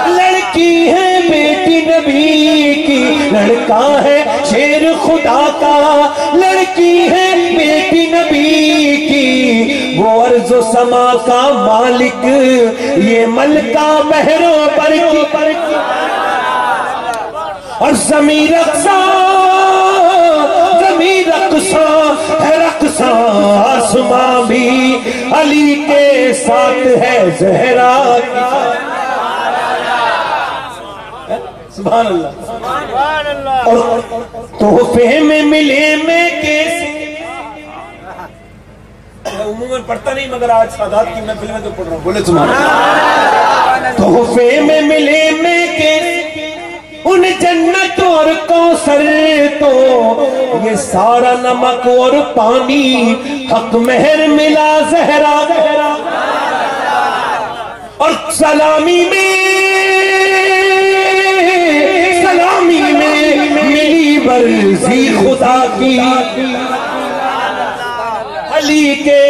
لڑکی ہے بیٹی نبی کی. لڑکا ہے شیر خدا کا, لڑکی ہے بیٹی نبی کی. وہ ارض و سما کا مالک یہ ملکہ بحروں پر کی, اور زمین رقصاں ہے رقصاں آسماں بھی, علی کے ساتھ ہے زہرا. سبحان اللہ. اور تحفے میں ملے میں کیسے, عموماً پڑھتا نہیں مگر آج سادات کی محفل میں تو پڑھ رہا ہوں. بولے سبحان اللہ. تحفے میں ملے میں کیسے ان جنت اور کوثر تو یہ سارا نمک اور پانی حق مہر ملا زہرا. اور سلامی میں ملی برزی خدا کی, علی کے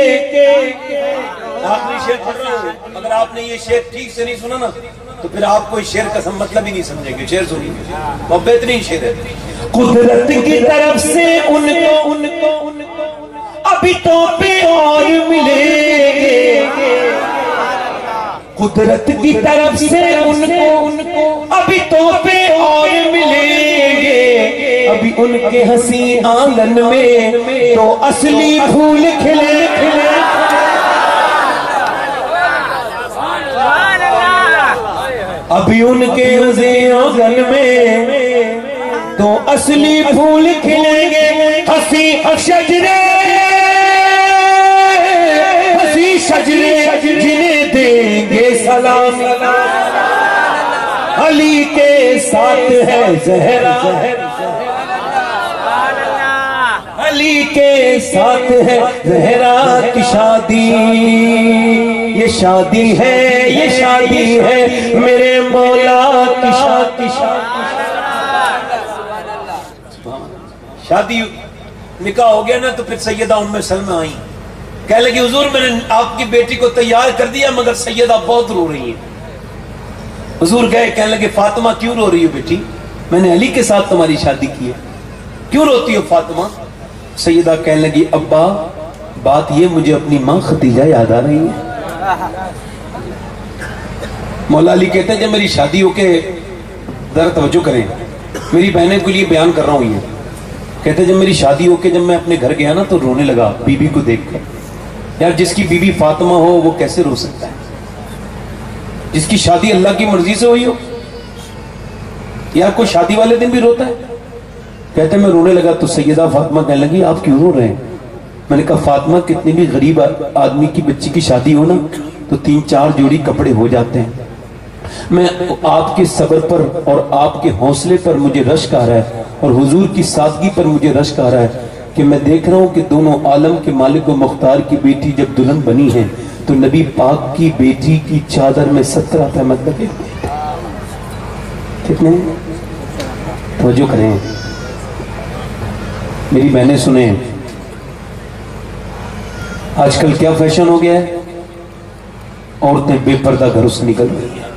آخری شعر پڑھ رہا ہوں. اگر آپ نے یہ شعر ٹھیک سے نہیں سنا نا تو پھر آپ کو اس شعر کا مطلب ہی نہیں سمجھیں گے. شعر سنیں گے, بہت بہترین شعر ہے. قدرت کی طرف سے ان کو ابھی تو پہ اور ملیں گے. قدرت کی طرف سے ان کو ابھی تو پہ اور ملیں گے. ابھی ان کے حسین آنگن میں تو اصلی پھول کھلے. ابھی ان کے حسین آنگن میں تو اصلی پھول کھلیں گے. ہنسی شجرے جنہیں دیں گے سلام, علی کے ساتھ ہے زہرا. علی کے ساتھ ہے زہرا کی شادی. یہ شادی ہے یہ شادی ہے میرے مولا کی شادی. شادی نکاح ہو گیا نا تو پھر سیدہ ام سلمہ آئیں, کہنے لگی حضور میں نے آپ کی بیٹی کو تیار کر دیا مگر سیدہ بہت رو رہی ہیں. حضور گئے, کہنے لگے فاطمہ کیوں رو رہی ہو بیٹی, میں نے علی کے ساتھ تمہاری شادی کی ہے, کیوں روتی ہو فاطمہ. سیدہ کہنے لگی ابا بات یہ مجھے اپنی ماں ختیجہ یاد آ رہی ہے. مولا علی کہتے ہیں جب میری شادی ہو کے, ذرا توجہ کریں میری بہنیں کے لیے بیان کر رہا ہوں, یہ کہتے ہیں جب میری شادی ہو کے جب میں اپنے گھر گیا نا تو رونے لگا بی بی کو دیکھ کر. یار جس کی بی بی فاطمہ ہو وہ کیسے رو سکتا ہے, جس کی شادی اللہ کی مرضی سے ہوئی ہو. یار کوئی شادی والے دن بھی روتا ہے. کہتے ہیں میں رونے لگا تو سیدہ فاطمہ کہنے لگی آپ کیوں رو رہے ہیں, میں نے کہا فاطمہ کتنی بھی غریب آدمی کی بچی کی شادی ہو نا تو 3-4 جوڑی کپڑے ہو جاتے ہیں. میں آپ کے صبر پر اور آپ کے حوصلے پر مجھے رشک آ رہا ہے اور حضور کی سادگی پر مجھے رشک آ رہا ہے کہ میں دیکھ رہا ہوں کہ دونوں عالم کے مالک و مختار کی بیٹی جب دلہن بنی ہے تو نبی پاک کی بیٹی کی چادر میں 17 تہمت لگے ہوئے. کتنے؟ توجہ کریں میری بہنیں سنیں. آج کل کیا فیشن ہو گیا ہے؟ عورتیں بے پردہ گھروں سے نکل رہی ہیں.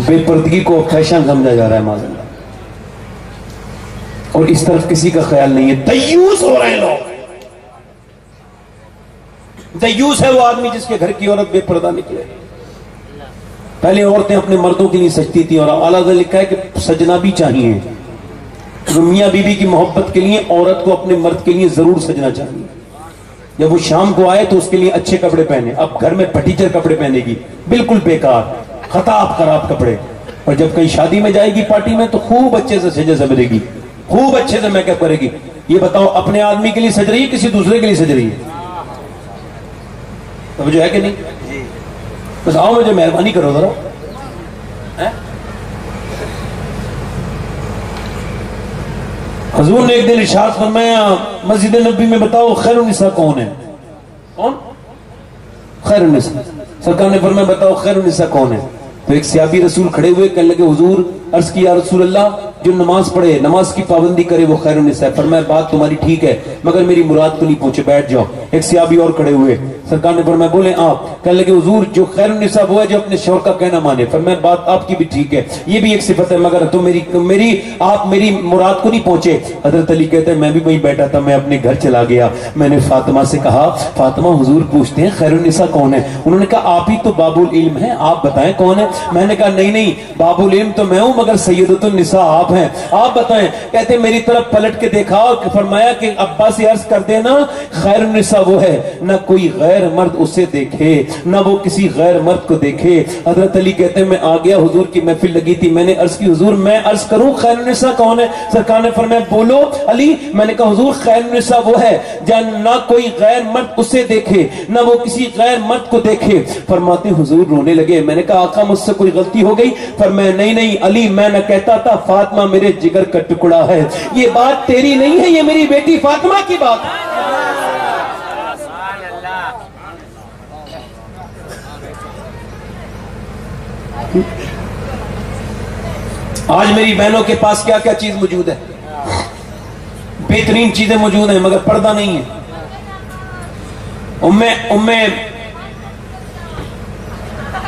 بے پردگی کو فیشن سمجھا جا رہا ہے معاذ اللہ, اور اس طرف کسی کا خیال نہیں ہے. دیوس ہو رہے ہیں لوگ. دیوس ہے وہ آدمی جس کے گھر کی عورت بے پردہ نکلے. پہلے عورتیں اپنے مردوں کے لیے سجتی تھی اور اعلیٰ نے لکھا ہے کہ سجنا بھی چاہیے. میاں بیوی کی محبت کے لیے عورت کو اپنے مرد کے لیے ضرور سجنا چاہیے. جب وہ شام کو آئے تو اس کے لیے اچھے کپڑے پہنے. اب گھر میں پٹیچر کپڑے پہنے گی, بالکل بیکار خطاب خراب کپڑے. اور جب کہیں شادی میں جائے گی پارٹی میں تو خوب اچھے سے سجے سبرے گی, خوب اچھے سے میک اپ کرے گی. یہ بتاؤ اپنے آدمی کے لیے سج رہی ہے کسی دوسرے کے لیے سج رہی ہے؟ توجہ ہے کہ نہیں؟ بس آؤ مجھے مہربانی کرو ذرا. حضور نے ایک دن ارشاد فرمایا مسجد نبی میں بتاؤ خیر النساء کون ہے؟ کون خیر النساء؟ سرکار نے فرمایا بتاؤ خیر النساء کون ہے؟ تو ایک صحابی رسول کھڑے ہوئے کہنے لگے حضور, عرض کی یا رسول اللہ جو نماز پڑھے, نماز کی پابندی کرے وہ خیر النساء. فرمایا بات تمہاری ٹھیک ہے مگر میری مراد کو نہیں پہنچے, بیٹھ جاؤ. ایک صحابی اور کھڑے ہوئے, سرکار نے فرمایا بولیں آپ. کہنے لگے حضور جو خیر النساء وہ ہے جو اپنے شوہر کا کہنا مانے. فرمایا بات آپ کی بھی ٹھیک ہے, یہ بھی ایک صفت ہے مگر تو آپ میری مراد کو نہیں پہنچے. حضرت علی کہتے ہیں میں بھی وہیں بیٹھا تھا, میں اپنے گھر چلا گیا. میں نے فاطمہ سے کہا فاطمہ حضور پوچھتے ہیں خیر النساء کون ہے؟ انہوں نے کہا آپ ہی تو باب العلم ہیں, آپ بتائیں کون ہے. میں نے کہا نہیں باب العلم تو میں ہوں مگر سیدۃ النساء آپ ہیں, آپ بتائیں. کہتے ہیں میری طرف پلٹ کے دیکھا اور فرمایا کہ ابا سے عرض کر دینا خیر النساء وہ ہے نہ کوئی غیر مرد اسے دیکھے نہ وہ کسی غیر مرد کو دیکھے. حضرت علی کہتے ہیں میں آ گیا, حضور کی محفل لگی تھی, میں نے عرض کی حضور میں عرض کروں خیر النساء کون ہے؟ سرکار نے فرمایا بولو علی. میں نے کہا حضور خیر النساء وہ ہے جن نہ کوئی غیر مرد اسے دیکھے نہ وہ کسی غیر مرد کو دیکھے. فرماتے حضور رونے لگے. میں نے کہا آقا مجھ سے کوئی غلطی ہو گئی؟ فرمایا نہیں علی میں نہ کہتا تھا فاطمہ میرے جگر کا ٹکڑا ہے. یہ بات تیری نہیں ہے, یہ میری بیٹی فاطمہ کی بات ہے. آج میری بہنوں کے پاس کیا کیا چیز موجود ہے, بہترین چیزیں موجود ہیں مگر پردہ نہیں ہے.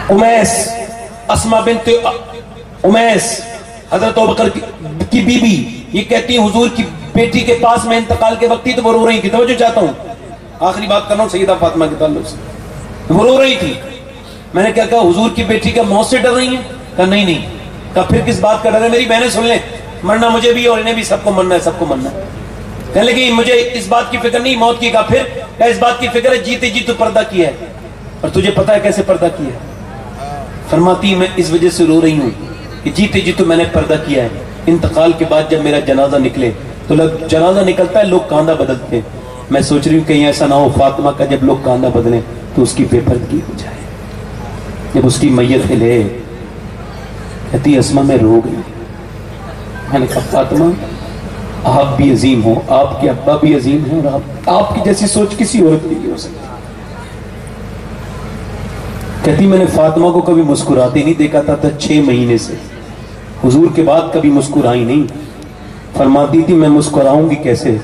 امیس اسما بنت امیس حضرت ابوبکر کی بیوی, یہ کہتی ہے حضور کی بیٹی کے پاس میں انتقال کے وقت تھی تو وہ رو رہی تھی. توجہ چاہتا ہوں, آخری بات کر رہا ہوں سیدہ فاطمہ کے تعلق سے. وہ رو رہی تھی. میں نے کیا کہا حضور کی بیٹی کا موت سے ڈر رہی ہیں؟ کہا نہیں. کہا پھر کس بات کا ڈر ہے؟ میری بہنیں سن لیں, مرنا مجھے بھی اور انہیں بھی, سب کو مرنا ہے, سب کو مرنا ہے. کہنے لگی مجھے اس بات کی فکر نہیں موت کی. کہا پھر؟ کہا اس بات کی فکر ہے جیتے جی تو پردہ کیا ہے, اور تجھے پتا ہے کیسے پردہ کیا ہے؟ فرماتی میں اس وجہ سے رو رہی ہوں کہ جیتے جی تو میں نے پردہ کیا ہے. انتقال کے بعد جب میرا جنازہ نکلے تو جنازہ نکلتا ہے لوگ کاندھا بدلتے ہیں. میں سوچ رہی ہوں کہیں ایسا نہ ہو فاطمہ کا جب لوگ کاندھا بدلیں تو اس کی بے پردگی ہو جائے. جب اس کی میت ہلے کہتی اسما میں رو گئی. میں نے کہا فاطمہ آپ بھی عظیم ہو, آپ کے ابا بھی عظیم ہیں, اور آپ کی جیسی سوچ کسی عورت کی نہیں ہو سکتی. کہتی میں نے فاطمہ کو کبھی مسکراتی نہیں دیکھا تھا 6 مہینے سے, حضور کے بعد کبھی مسکرائی نہیں. فرماتی تھی میں مسکراؤں گی کیسے,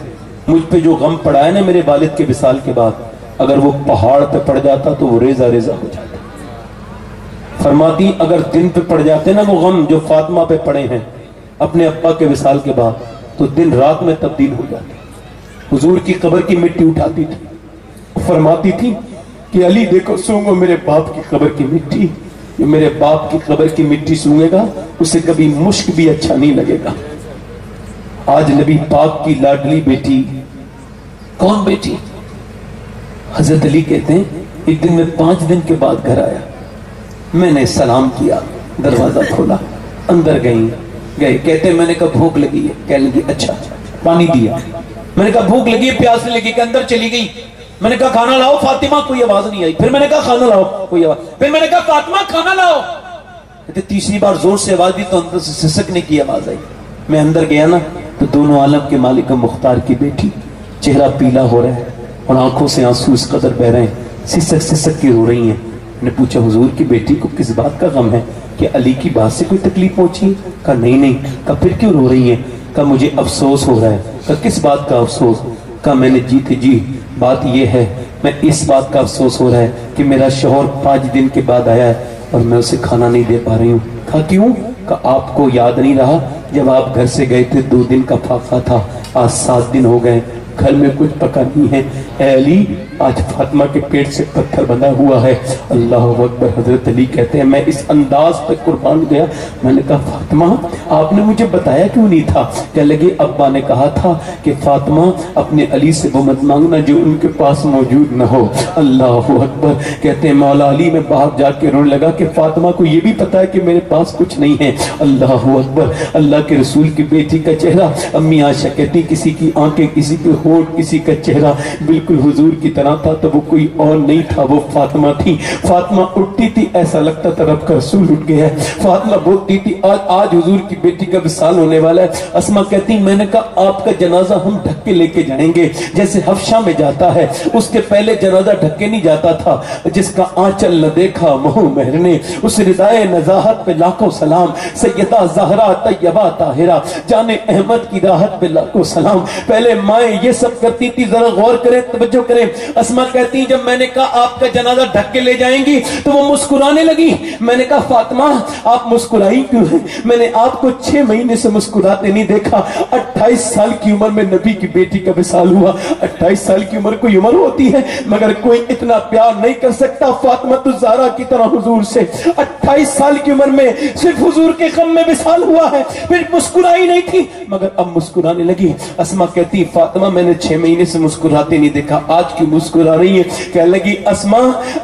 مجھ پہ جو غم پڑا ہے نا میرے والد کے وصال کے بعد, اگر وہ پہاڑ پہ پڑ جاتا تو وہ ریزہ ریزہ ہو جاتا. فرماتی اگر دن پہ پڑ جاتے نا وہ غم جو فاطمہ پہ پڑے ہیں اپنے ابا کے وصال کے بعد, تو دن رات میں تبدیل ہو جاتے. حضور کی قبر کی مٹی اٹھاتی تھی, فرماتی تھی کہ علی دیکھو سونگو میرے باپ کی قبر کی مٹی, جو میرے باپ کی قبر کی مٹی سونگے گا اسے کبھی مشک بھی اچھا نہیں لگے گا. آج نبی پاک کی لاڈلی بیٹی, کون بیٹی؟ حضرت علی کہتے ہیں ایک دن میں 5 دن کے بعد گھر آیا, میں نے سلام کیا, دروازہ کھولا, اندر گئے. کہتے ہیں میں نے کہا بھوک لگی ہے, کہنے لگی اچھا, پانی دیا. میں نے کہا بھوک لگی ہے، پیاس لگی، کہ اندر چلی گئی. میں نے کہا کھانا لاؤ فاطمہ، کوئی آواز نہیں آئی. پھر میں نے کہا کھانا لاؤ، کوئی آواز. پھر میں نے کہا فاطمہ کھانا لاؤ. تیسری بار زور سے آواز دی تو اندر سے سسکنے کی آواز آئی. میں اندر گیا نا تو دونوں عالم کے مالک مختار کی بیٹی، چہرہ پیلا ہو رہا ہے اور آنکھوں سے آنسو اس قدر بہ رہے ہیں، سسک سسک کے رو رہی ہیں. میں نے پوچھا حضور کی بیٹی کو کس بات کا غم ہے؟ کہ علی کی بات سے کوئی تکلیف پہنچی؟ کہا نہیں. کہا پھر کیوں رو رہی ہیں؟ کہا مجھے افسوس ہو رہا ہے. کہا کس بات کا افسوس؟ کہا میں نے جی بات یہ ہے، میں اس بات کا افسوس ہو رہا ہے کہ میرا شوہر 5 دن کے بعد آیا ہے اور میں اسے کھانا نہیں دے پا رہی ہوں. کہا کیوں؟ کہا آپ کو یاد نہیں رہا جب آپ گھر سے گئے تھے 2 دن کا فاقہ تھا، آج 7 دن ہو گئے، گھر میں کچھ پکا نہیں ہے. اے علی آج فاطمہ کے پیٹ سے پتھر بنا ہوا ہے. اللہ اکبر. حضرت علی کہتے ہیں میں اس انداز پہ قربان گیا. میں نے کہا فاطمہ آپ نے مجھے بتایا کیوں نہیں تھا؟ کہنے لگے ابا نے کہا تھا کہ فاطمہ اپنے علی سے وہ مت مانگنا جو ان کے پاس موجود نہ ہو. اللہ اکبر. کہتے ہیں مولا علی میں باہر جا کے رونے لگا کہ فاطمہ کو یہ بھی پتا ہے کہ میرے پاس کچھ نہیں ہے. اللہ اکبر. اللہ کے رسول کی بیٹی کا چہرہ، امی عائشہ کہتی کسی کی آنکھیں، کسی کے ہونٹ، کسی کا چہرہ بالکل حضور کی طرح تھا تو وہ کوئی اور نہیں تھا، وہ فاطمہ تھی. فاطمہ اٹھتی تھی ایسا لگتا تھا رب کا رسول اٹھ گیا ہے. فاطمہ بولتی تھی آج حضور کی بیٹی کا وصال ہونے والا ہے. اسما کہتی میں نے کہا آپ کا جنازہ ہم ڈھک کے لے کے جائیں گے جیسے حفشہ میں جاتا ہے. اس کے پہلے جنازہ ڈھک کے نہیں جاتا تھا. جس کا آنچل نہ دیکھا مہو مہر نے، اس ردائے نزاہت پہ لاکھوں سلام. سیدہ زہرا طیبہ طاہرہ جان احمد کی راحت پہ لاکھوں سلام. پہلے مائیں یہ سب کرتی تھی. ذرا غور کریں، توجہ کریں. اسما کہتی جب میں نے کہا آپ کا جنازہ ڈھک کے لے جائیں گی تو وہ مسکرانے لگی. میں نے کہا فاطمہ آپ مسکرائی کیوں ہیں؟ میں نے آپ کو 6 مہینے سے مسکراتے نہیں دیکھا. 28 سال کی عمر میں نبی کی بیٹی کا وصال ہوا. 28 سال کی عمر کوئی عمر ہوتی ہے مگر کوئی اتنا پیار نہیں کر سکتا فاطمہ تو زہرا کی طرح حضور سے. 28 سال کی عمر میں صرف حضور کے غم میں وصال ہوا ہے، پھر مسکرائی نہیں تھی مگر اب مسکرانے لگی. اسما کہتی فاطمہ میں نے 6 مہینے سے مسکراتے نہیں دیکھا، آج کیوں مسکرا رہی ہے؟ کہنے لگی اسما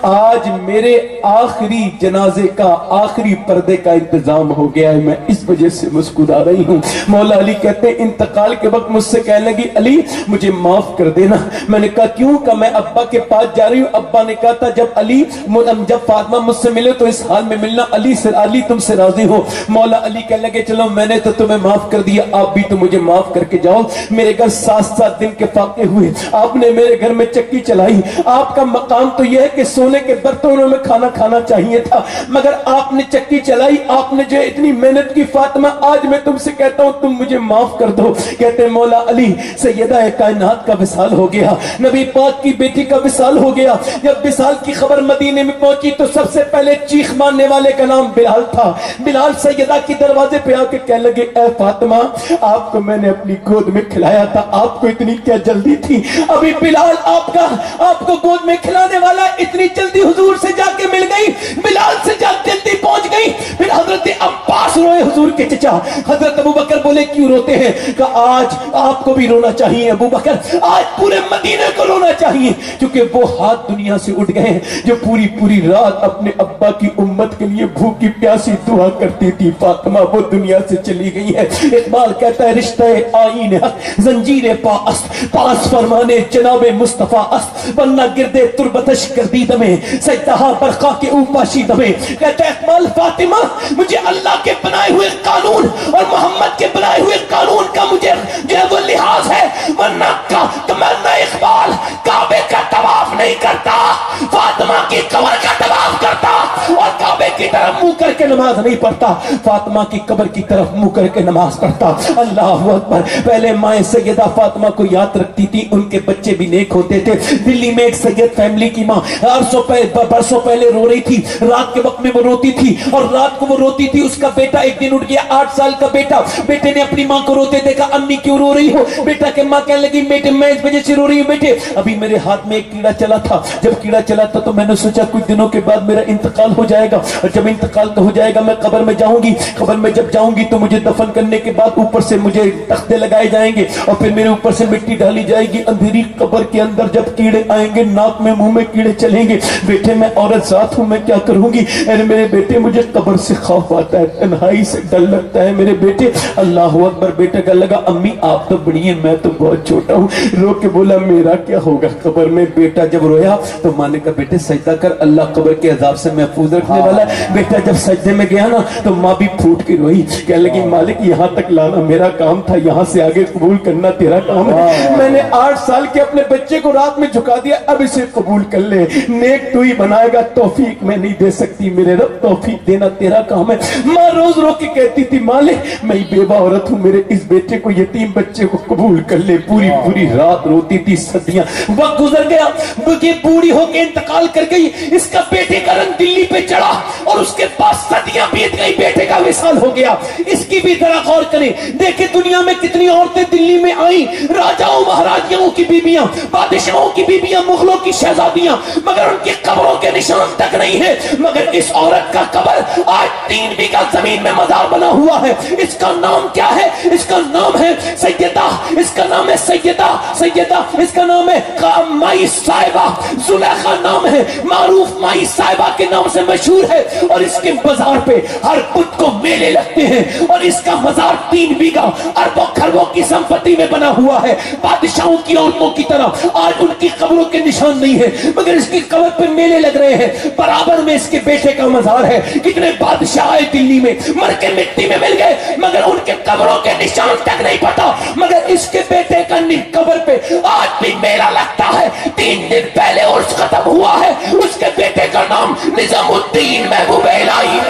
آج میرے آخری جنازے کا آخری پردے کا انتظام ہو گیا ہے، میں اس وجہ سے مسکرا رہی ہوں. مولا علی کہتے ہیں انتقال کے وقت مجھ سے کہنے لگی علی مجھے معاف کر دینا. میں نے کہا کیوں؟ کہ میں ابا کے پاس جا رہی ہوں. ابا نے کہا تھا جب فاطمہ مجھ سے ملے تو اس حال میں ملنا، علی تم سے راضی ہو. مولا علی کہنے لگے چلو میں نے تو تمہیں معاف کر دیا، آپ بھی تو مجھے معاف کر کے جاؤ. میرے گھر 7 دن کے فاقے ہوئے، آپ نے میرے گھر میں چکی چلائی. آپ کا مقام تو یہ ہے کہ سونے کے برتنوں میں کھانا کھانا چاہیے تھا مگر آپ نے چکی چلائی. آپ نے جو اتنی محنت کی فاطمہ آج میں تم سے کہتا ہوں تم مجھے معاف کر دو. کہتے ہیں مولا علی سیدہ کائنات کا وصال ہو گیا، نبی پاک کی بیٹی کا وصال ہو گیا. جب وصال کی خبر مدینے میں پہنچی تو سب سے پہلے چیخ مارنے والے کا نام بلال تھا. بلال سیدہ کی دروازے پہ آ کے کہنے لگے اے فاطمہ آپ کو میں نے اپنی گود میں کھلایا تھا، آپ کو اتنی کیا جلدی تھی؟ ابھی بلال آپ کو گود میں کھلانے والا اتنی جلدی حضور سے جا کے مل گئی، بلال سے جا جلدی پہنچ گئی. پھر حضرت عباس روئے حضور کے چچا. حضرت ابو بکر بولے کیوں روتے ہیں؟ کہ آج آپ کو بھی رونا چاہیے ابو بکر، آج پورے مدینے کو رونا چاہیے کیونکہ وہ ہاتھ دنیا سے اٹھ گئے جو پوری رات اپنے ابا کی امت کے لیے بھوکی پیاسی دعا کرتی تھی. فاطمہ وہ دنیا سے چلی گئی ہے. اقبال کہتا ہے رشتہ آئین حق زنجیر پاس فرمانے جناب مصطفیٰ است ورنہ گردے تربتش کردی دمیں سجدہا برقا کے اوپاشی دمیں. کہتا ہے اقبال فاطمہ مجھے اللہ کے بنائے ہوئے قانون اور محمد کے بنائے ہوئے قانون کا مجھے جو ہے وہ لحاظ ہے، ورنہ اقبال کعبے کا طواف نہیں کرتا، فاطمہ کی قبر کا طواف کرتا اور کعبے کی طرف منہ کر کے نماز نہیں پڑھتا، فاطمہ کی قبر کی طرف منہ کر کے نماز پڑھتا. اللہ اکبر. پہلے مائیں سیدہ فاطمہ کو یاد رکھتی تھی، ان کے بچے بھی نیک ہوتے تھے. دلی میں ایک سید فیملی کی ماں برسوں پہلے رو رہی تھی، رات کے وقت میں وہ روتی تھی اور رات کو وہ روتی تھی. اس کا بیٹا ایک دن اٹھ گیا، 8 سال کا بیٹا. بیٹے نے اپنی ماں کو روتے دیکھا، امی کیوں رو رہی ہو؟ بیٹا کے ماں کہنے لگی بیٹے میں اس وجہ سے رو رہی ہوں بیٹے ابھی میرے ہاتھ میں ایک کیڑا چلا تھا. جب کیڑا چلا تھا تو میں نے سوچا کچھ دنوں کے بعد میرا انتقال ہو جائے گا اور جب انتقال ہو جائے گا میں قبر میں جاؤں گی. قبر میں جب جاؤں گی تو مجھے دفن کرنے کے بعد اوپر سے مجھے تختے لگائے جائیں گے اور پھر میرے اوپر سے مٹی ڈالی جائے گی. اندھیری قبر کے اندر جب کیڑے آئیں گے، ناک میں منہ میں کیڑے چلیں گے. بیٹے میں عورت ذات ہوں، میں کیا کروں گی؟ اے میرے بیٹے مجھے قبر سے خوف آتا ہے، تنہائی سے ڈر لگتا ہے میرے بیٹے. اللہ اکبر. بیٹا کہنے لگا امی آپ تو بڑی ہیں, میں تو بہت چھوٹا ہوں. رو کے بولا میرا کیا ہوگا قبر میں. بیٹا جب رویا تو ماں نے کہا بیٹے سجدہ کر, اللہ قبر کے عذاب سے محفوظ رکھنے والا ہے. بیٹا جب سجدے میں گیا نا تو ماں بھی پھوٹ کے روئی, کہنے لگی مالک یہاں تک لانا میرا کام تھا, یہاں سے آگے قبول کرنا تیرا کام ہے. میں نے 8 سال کے اپنے بچے کو رات میں جھکا دیا, اب اسے قبول کر لے, نیک تو ہی بنائے گا, توفیق میں نہیں دے سکتی میرے رب, توفیق دینا تیرا کام ہے. ماں روز رو کے کہتی تھی مالک میں بیوہ عورت ہوں, میرے اس بیٹے کو یتیم بچے کو قبول کر لے. پوری پوری رات روتی تھی, صدیاں. وقت گزر گیا, یہ بوڑھی ہو کے انتقال کر گئی, اس کا بیٹے کا رنگ دلی پہ چڑھا اور اس کے پاس صدیاں بیت گئی, بیٹے کا وصال ہو گیا. اس کی بھی ذرا غور کریں, دیکھیں دنیا میں کتنی عورتیں دلی میں آئیں, راجاؤں مہاراجیوں کی بیویاں, بادشاہوں کی بیویاں, مغلوں کی شہزادیاں, مگر ان کی قبروں کے نشان تک نہیں ہے. مگر اس عورت کا قبر آج 3 بیگھہ زمین میں مزار بنا ہوا ہے. اس کا نام کیا ہے؟ اس کا نام ہے سیدہ, اس کا نام ہے سیدہ, اس کا نام ہے مائی صاحبہ. زلیخا نام ہے, معروف مائی صاحبہ کے نام سے مشہور ہے. اور اس کے مزار پہ ہر بدھ کو میلے لگتے ہیں, اور اس کا مزار 3 بیگھہ اربوں خربوں کی سمپتی میں بنا ہوا ہے. بادشاہوں کی عورتوں کی طرح آج ان کی قبروں کے نشان نہیں ہے, مگر اس کی قبر پہ میلے لگ رہے ہیں. برابر میں اس کے بیٹے کا مزار ہے. کتنے بادشاہ آئے دلی میں, مر کے مٹی میں مل گئے, مگر ان کے قبروں کے نشان تک نہیں پتا. مگر اس کے بیٹے کا قبر پہ آج بھی میلہ لگتا ہے. 3 دن پہلے عرس ختم ہوا ہے. اس کے بیٹے کا نام نظام الدین محبوب الہی ہے.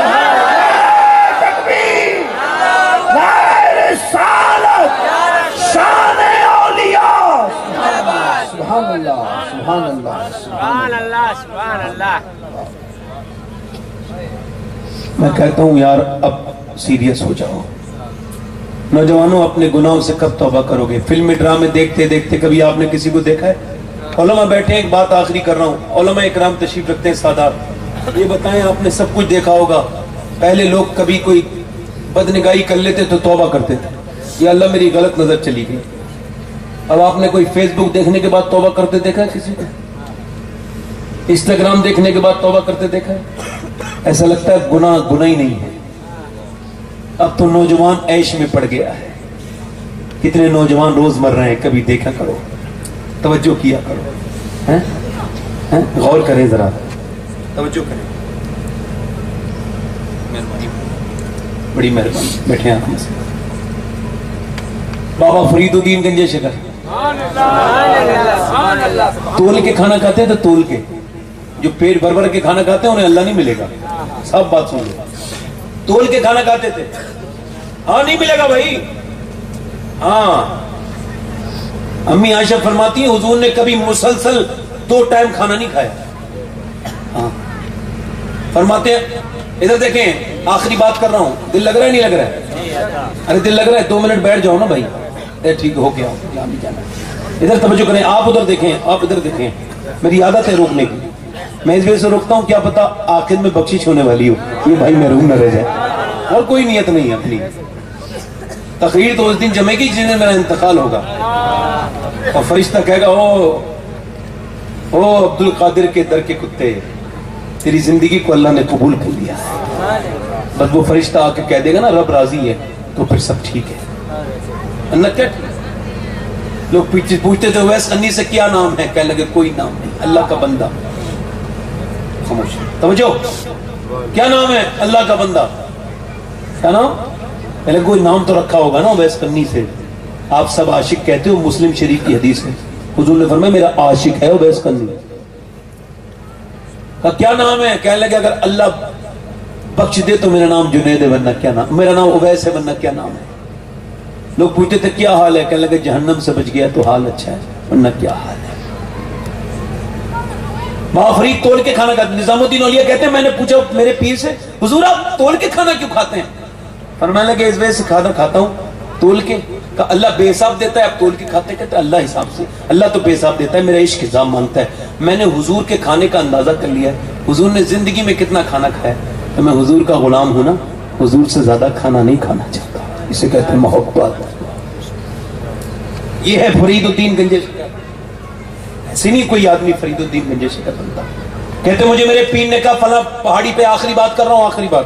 سبحان اللہ, سبحان اللہ,
سبحان اللہ, سبحان اللہ.
میں کہتا ہوں یار اب سیریس ہو جاؤ. نوجوانوں اپنے گناہوں سے کب توبہ کرو گے؟ فلمی ڈرامے دیکھتے دیکھتے کبھی آپ نے کسی کو دیکھا ہے؟ علماء بیٹھے ہیں, ایک بات آخری کر رہا ہوں. علماء اکرام تشریف رکھتے ہیں سادات, یہ بتائیں آپ نے سب کچھ دیکھا ہوگا. پہلے لوگ کبھی کوئی بدنگاہی کر لیتے تو توبہ کرتے تھے, یا اللہ میری غلط نظر چلی گئی. اب آپ نے کوئی فیس بک دیکھنے کے بعد توبہ کرتے دیکھا ہے کسی کو؟ انسٹاگرام دیکھنے کے بعد توبہ کرتے دیکھا ہے؟ ایسا لگتا ہے گناہ گناہ ہی نہیں ہے. اب تو نوجوان عیش میں پڑ گیا ہے. کتنے نوجوان روز مر رہے ہیں, کبھی دیکھا کرو, توجہ کیا کرو, غور کریں ذرا, توجہ کریں. مہربانی, بڑی مہربانی. بیٹھے آپ میں سے بابا فرید الدین گنجے شکر تول کے کھانا کھاتے ہیں, تو تول کے جو پیٹ بھر بھر کے کھانا کھاتے ہیں انہیں اللہ نہیں ملے گا. سب بات سن لو. تول کے کھانا کھاتے تھے, ہاں نہیں ملے گا بھائی. ہاں امی عائشہ فرماتی ہیں حضور نے کبھی مسلسل 2 ٹائم کھانا نہیں کھایا. ہاں فرماتے ہیں ادھر دیکھیں, آخری بات کر رہا ہوں, دل لگ رہا ہے نہیں لگ رہا ہے؟ ارے دل لگ رہا ہے, 2 منٹ بیٹھ جاؤ نا بھائی. ٹھیک ہو گیا, ادھر توجہ کریں. آپ ادھر دیکھیں, آپ ادھر دیکھیں. میری عادت ہے روکنے کی, میں اس وجہ سے روکتا ہوں, کیا پتا آخر میں بخشش ہونے والی ہو, یہ بھائی محروم نہ رہ جائے. اور کوئی نیت نہیں ہے اپنی. تقریر تو اس دن جمعے گی جس دن میرا انتقال ہوگا, اور فرشتہ کہے گا او عبد القادر کے در کے کتے, تیری زندگی کو اللہ نے قبول کر لیا. بس وہ فرشتہ آ کے کہہ دے گا نا رب راضی ہے, تو پھر سب ٹھیک ہے. لوگ پوچھتے تھے ویس انی سے کیا نام ہے, کہنے لگے کوئی نام نہیں, اللہ کا بندہ. خاموش, توجہ, کیا نام ہے؟ اللہ کا بندہ. کیا نام؟ پہلے کوئی نام تو رکھا ہوگا نا ویس کنی سے. آپ سب عاشق کہتے ہو, مسلم شریف کی حدیث ہے, حضور نے فرمایا میرا عاشق ہے ویس کنی. کیا نام ہے؟ کہنے لگے اگر اللہ بخش دے تو میرا نام جنید ہے, ورنہ کیا نام, میرا نام اویس ہے, ورنہ کیا نام ہے. لوگ پوچھتے تھے کیا حال ہے, کہنے لگے جہنم سے بچ گیا تو حال اچھا ہے, ورنہ کیا حال ہے. بابا فرید تول کے کھانا کھاتے. نظام الدین اولیاء کہتے ہیں میں نے پوچھا میرے پیر سے, حضور آپ تول کے کھانا کیوں کھاتے ہیں؟ فرمانے لگے اس وجہ سے کھانا کھاتا ہوں تول کے, کہ اللہ بے حساب دیتا ہے, آپ تول کے کھاتے. کہتے ہیں اللہ حساب سے, اللہ تو بے حساب دیتا ہے, میرا عشق حساب مانگتا ہے. میں نے حضور کے کھانے کا اندازہ کر لیا ہے, حضور نے زندگی میں کتنا کھانا کھایا, تو میں حضور کا غلام ہوں نا, حضور سے زیادہ کھانا نہیں کھانا چاہتا. اسے کہتے ہیں محبت. یہ ہے فرید الدین گنجے شکر. ایسے نہیں کوئی آدمی فرید الدین گنجے شکر بنتا. کہتے مجھے میرے پیر نے کہا فلاں پہاڑی پہ, آخری بات کر رہا ہوں, آخری بات,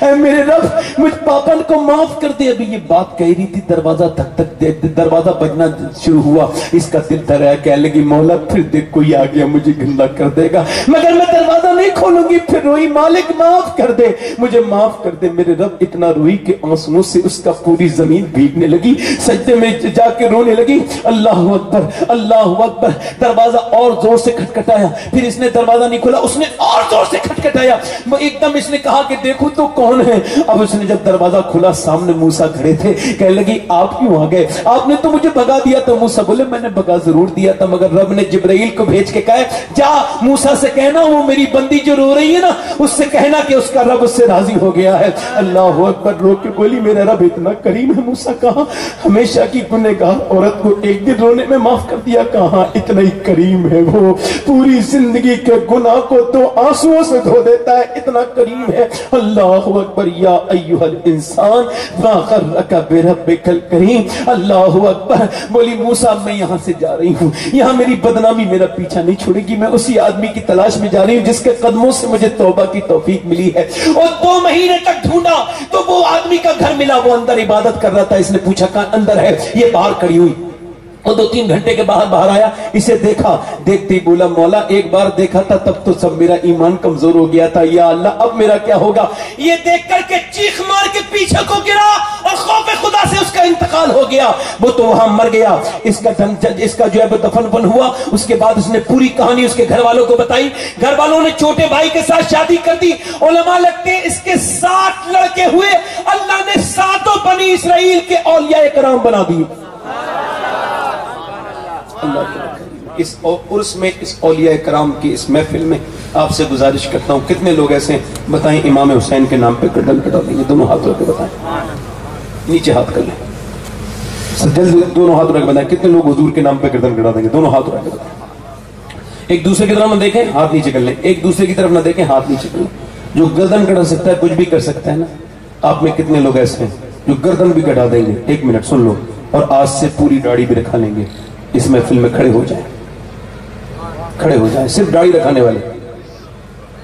اے میرے رب مجھ پاپن کو معاف کر دے۔ ابھی یہ بات کہہ رہی تھی، دروازہ تک دروازہ بجنا شروع ہوا، اس کا دل دھڑا، کہنے لگی مولا پھر دیکھ کوئی آ گیا مجھے گندا کر دے گا، مگر میں دروازہ نہیں کھولوں گی۔ پھر روئی، مالک معاف کر دے، مجھے معاف کر دے۔ میرے رب اتنا روئی کہ آنسوؤں سے اس کا پوری زمین بھیگنے لگی، سجدے میں جا کے رونے لگی۔ اللہ اکبر اللہ اکبر۔ دروازہ اور زور سے کھٹکھٹایا، پھر اس نے دروازہ نہیں کھولا، اس نے اور زور سے کھٹکھٹایا۔ ایک دم اس نے کہا کہ دیکھو تو کون ہے۔ اب اس نے جب دروازہ کھلا، سامنے موسیٰ کھڑے تھے۔ کہنے لگی آپ کیوں آ گئے؟ آپ نے تو مجھے بھگا دیا تھا۔ موسیٰ بولے میں نے بھگا ضرور دیا تھا، مگر رب نے جبرائیل کو بھیج کے کہا جا موسیٰ سے کہنا وہ میری بندی جو رو رہی ہے نا، اس سے کہنا کہ اس کا رب اس سے راضی ہو گیا ہے۔ اللہ اکبر۔ رو کے بولی میرا رب اتنا کریم ہے۔ موسیٰ کہا ہمیشہ کی گنہگار عورت کو ایک دن رونے میں معاف کر دیا، کہاں اتنا ہی کریم ہے وہ، پوری زندگی کے گناہ کو تو آنسوؤں سے دھو دیتا ہے، اتنا کریم ہے۔ اللہ اکبر۔ یا ایھا الانسان ما غرک بربک الکریم۔ اللہ اکبر۔ بولی موسیٰ میں یہاں سے جا رہی ہوں، یہاں میری بدنامی میرا پیچھا نہیں چھوڑے گی، میں اسی آدمی کی تلاش میں جا رہی ہوں جس کے قدموں سے مجھے توبہ کی توفیق ملی ہے۔ اور 2 مہینے تک ڈھونڈا تو وہ آدمی کا گھر ملا، وہ اندر عبادت کر رہا تھا۔ اس نے پوچھا کہاں اندر ہے؟ یہ باہر کھڑی ہوئی۔ اور 2-3 گھنٹے کے باہر آیا، اسے دیکھا، دیکھتے ہی بولا مولا ایک بار دیکھا تھا تب تو سب میرا ایمان کمزور ہو گیا تھا، یا اللہ اب میرا کیا ہوگا؟ یہ دیکھ کر کے چیخ مار کے پیچھے کو گرا اور خوف خدا سے اس کا انتقال ہو گیا، وہ تو وہاں مر گیا۔ اس کا جو ہے دفن ہوا۔ اس کے بعد اس نے پوری کہانی اس کے گھر والوں کو بتائی، گھر والوں نے چھوٹے بھائی کے ساتھ شادی کر دی۔ علماء لگتے ہیں اس کے 7 لڑکے ہوئے، اللہ نے 7 بنی اسرائیل کے اولیاء کرام بنا دیے۔ اس عرس میں، اس اولیاء کرام کی اس محفل میں آپ سے گزارش کرتا ہوں، کتنے لوگ ایسے بتائیں امام حسین کے نام پہ گردن کٹا دیں گے؟ دونوں ہاتھ رکھ کے بتائیں، نیچے ہاتھ کر لیں، جلد دونوں ہاتھ رکھ کے بتائیں کتنے لوگ حضور کے نام پہ گردن کٹا دیں گے؟ دونوں ہاتھ رکھ کے بتائیں۔ ایک دوسرے کی طرف نہ دیکھیں، ہاتھ نیچے کر لیں، ایک دوسرے کی طرف نہ دیکھیں، ہاتھ نیچے کر لیں۔ جو گردن کٹا سکتا ہے کچھ بھی کر سکتا ہے نا، آپ میں کتنے لوگ ایسے ہیں جو گردن بھی کٹا دیں گے؟ 1 منٹ سن لو، اور آج سے پوری داڑھی بھی رکھا لیں گے۔ اس محفل میں کھڑے ہو جائیں، کھڑے ہو جائیں، صرف داڑھی رکھانے والے،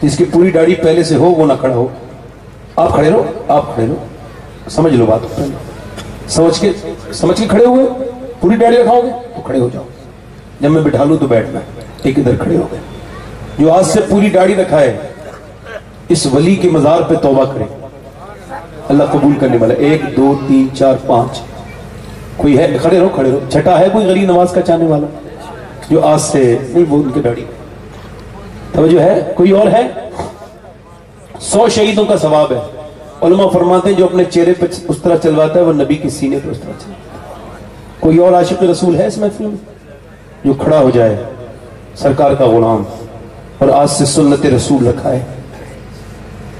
جس کی پوری داڑھی پہلے سے ہو وہ نہ کھڑا ہو۔ آپ کھڑے رہو، آپ کھڑے رہو، سمجھ لو بات کو، سمجھ کے کھڑے ہوئے، پوری داڑھی رکھاؤ گے تو کھڑے ہو جاؤ، جب میں بٹھا لوں تو بیٹھنا، ایک ادھر کھڑے ہو گئے۔ جو آج سے پوری داڑھی رکھا ہے اس ولی کے مزار پہ توبہ کرے، اللہ قبول کرنے والا۔ 1 2 3 4 5 کوئی ہے؟ کھڑے رہو، کھڑے رہو۔ چھٹا ہے کوئی غریب نواز کا چاہنے والا جو آج سے نہیں؟ وہ ان کے داڑھی توجہ ہے؟ کوئی اور ہے؟ 100 شہیدوں کا ثواب ہے۔ علماء فرماتے ہیں جو اپنے چہرے پہ اس طرح چلواتا ہے وہ نبی کے سینے پہ اس طرح چلواتا ہے۔ کوئی اور عاشق رسول ہے اس محفل میں جو کھڑا ہو جائے سرکار کا غلام اور آج سے سنت رسول رکھا ہے؟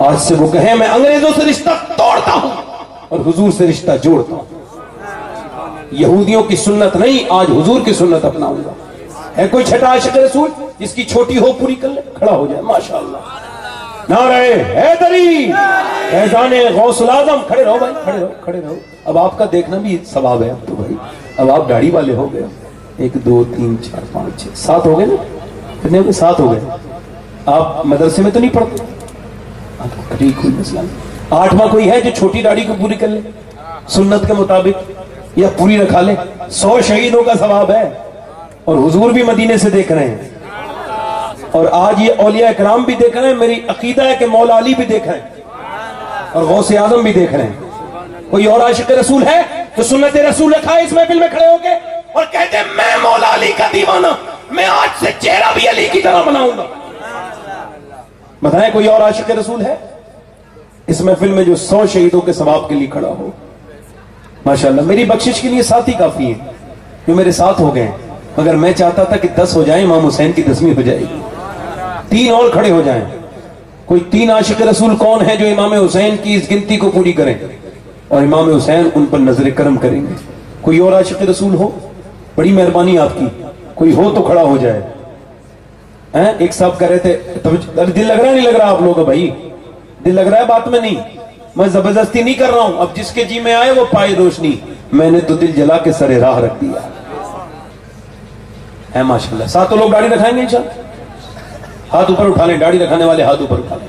آج سے وہ کہیں میں انگریزوں سے رشتہ توڑتا ہوں اور حضور سے رشتہ جوڑتا ہوں، یہودیوں کی سنت نہیں، آج حضور کی سنت اپناؤں گا۔ ہے کوئی چھٹا عاشق رسول جس کی چھوٹی ہو پوری کر لے؟ کھڑا ہو جائے، ماشاءاللہ۔ نعرہ حیدری، فیضان غوث الاعظم۔ کھڑے رہو بھائی، کھڑے رہو، کھڑے رہو۔ اب آپ کا دیکھنا بھی ثواب ہے اب تو بھائی، اب آپ داڑھی والے ہو گئے۔ 1 2 3 4 5 6 7 ہو گئے نا؟ کتنے ہو گئے؟ 7 ہو گئے۔ آپ مدرسے میں تو نہیں پڑھتے؟ کوئی مسئلہ نہیں۔ 8واں کوئی ہے جو چھوٹی داڑھی کو پوری کر لے سنت کے مطابق، یا پوری رکھا لے؟ 100 شہیدوں کا ثواب ہے، اور حضور بھی مدینے سے دیکھ رہے ہیں، اور آج یہ اولیاء کرام بھی دیکھ رہے ہیں۔ میری عقیدہ ہے کہ مولا علی بھی دیکھ رہے ہیں اور غوث اعظم بھی دیکھ رہے ہیں۔ کوئی اور عاشق رسول ہے تو سنت رسول رکھا ہے اس محفل میں کھڑے ہو کے اور کہتے ہیں میں مولا علی کا دیوانہ، میں آج سے چہرہ بھی علی کی طرح بناؤں گا؟ بتائیں کوئی اور عاشق رسول ہے اس محفل میں جو 100 شہیدوں کے ثواب کے لیے کھڑا ہو؟ ماشاءاللہ۔ میری بخشش کے لیے 7 ہی کافی ہیں جو میرے ساتھ ہو گئے ہیں، مگر میں چاہتا تھا کہ 10 ہو جائیں، امام حسین کی 10ویں ہو جائے گی۔ 3 اور کھڑے ہو جائیں۔ کوئی 3 عاشق رسول کون ہے جو امام حسین کی اس گنتی کو پوری کریں اور امام حسین ان پر نظر کرم کریں گے؟ کوئی اور عاشق رسول ہو؟ بڑی مہربانی آپ کی، کوئی ہو تو کھڑا ہو جائے۔ ایک صاحب کہہ رہے تھے دل لگ رہا نہیں لگ رہا آپ لوگوں کا؟ بھائی دل لگ رہا ہے بات میں؟ نہیں، میں زبردستی نہیں کر رہا ہوں، اب جس کے جی میں آئے وہ پائے روشنی، میں نے تو دل جلا کے سرے راہ رکھ دیا ہے۔ ماشاءاللہ۔ 7 لوگ داڑھی رکھائیں گے انشاءاللہ؟ ہاتھ اوپر اٹھا لیں، داڑھی رکھانے والے ہاتھ اوپر اٹھا لیں۔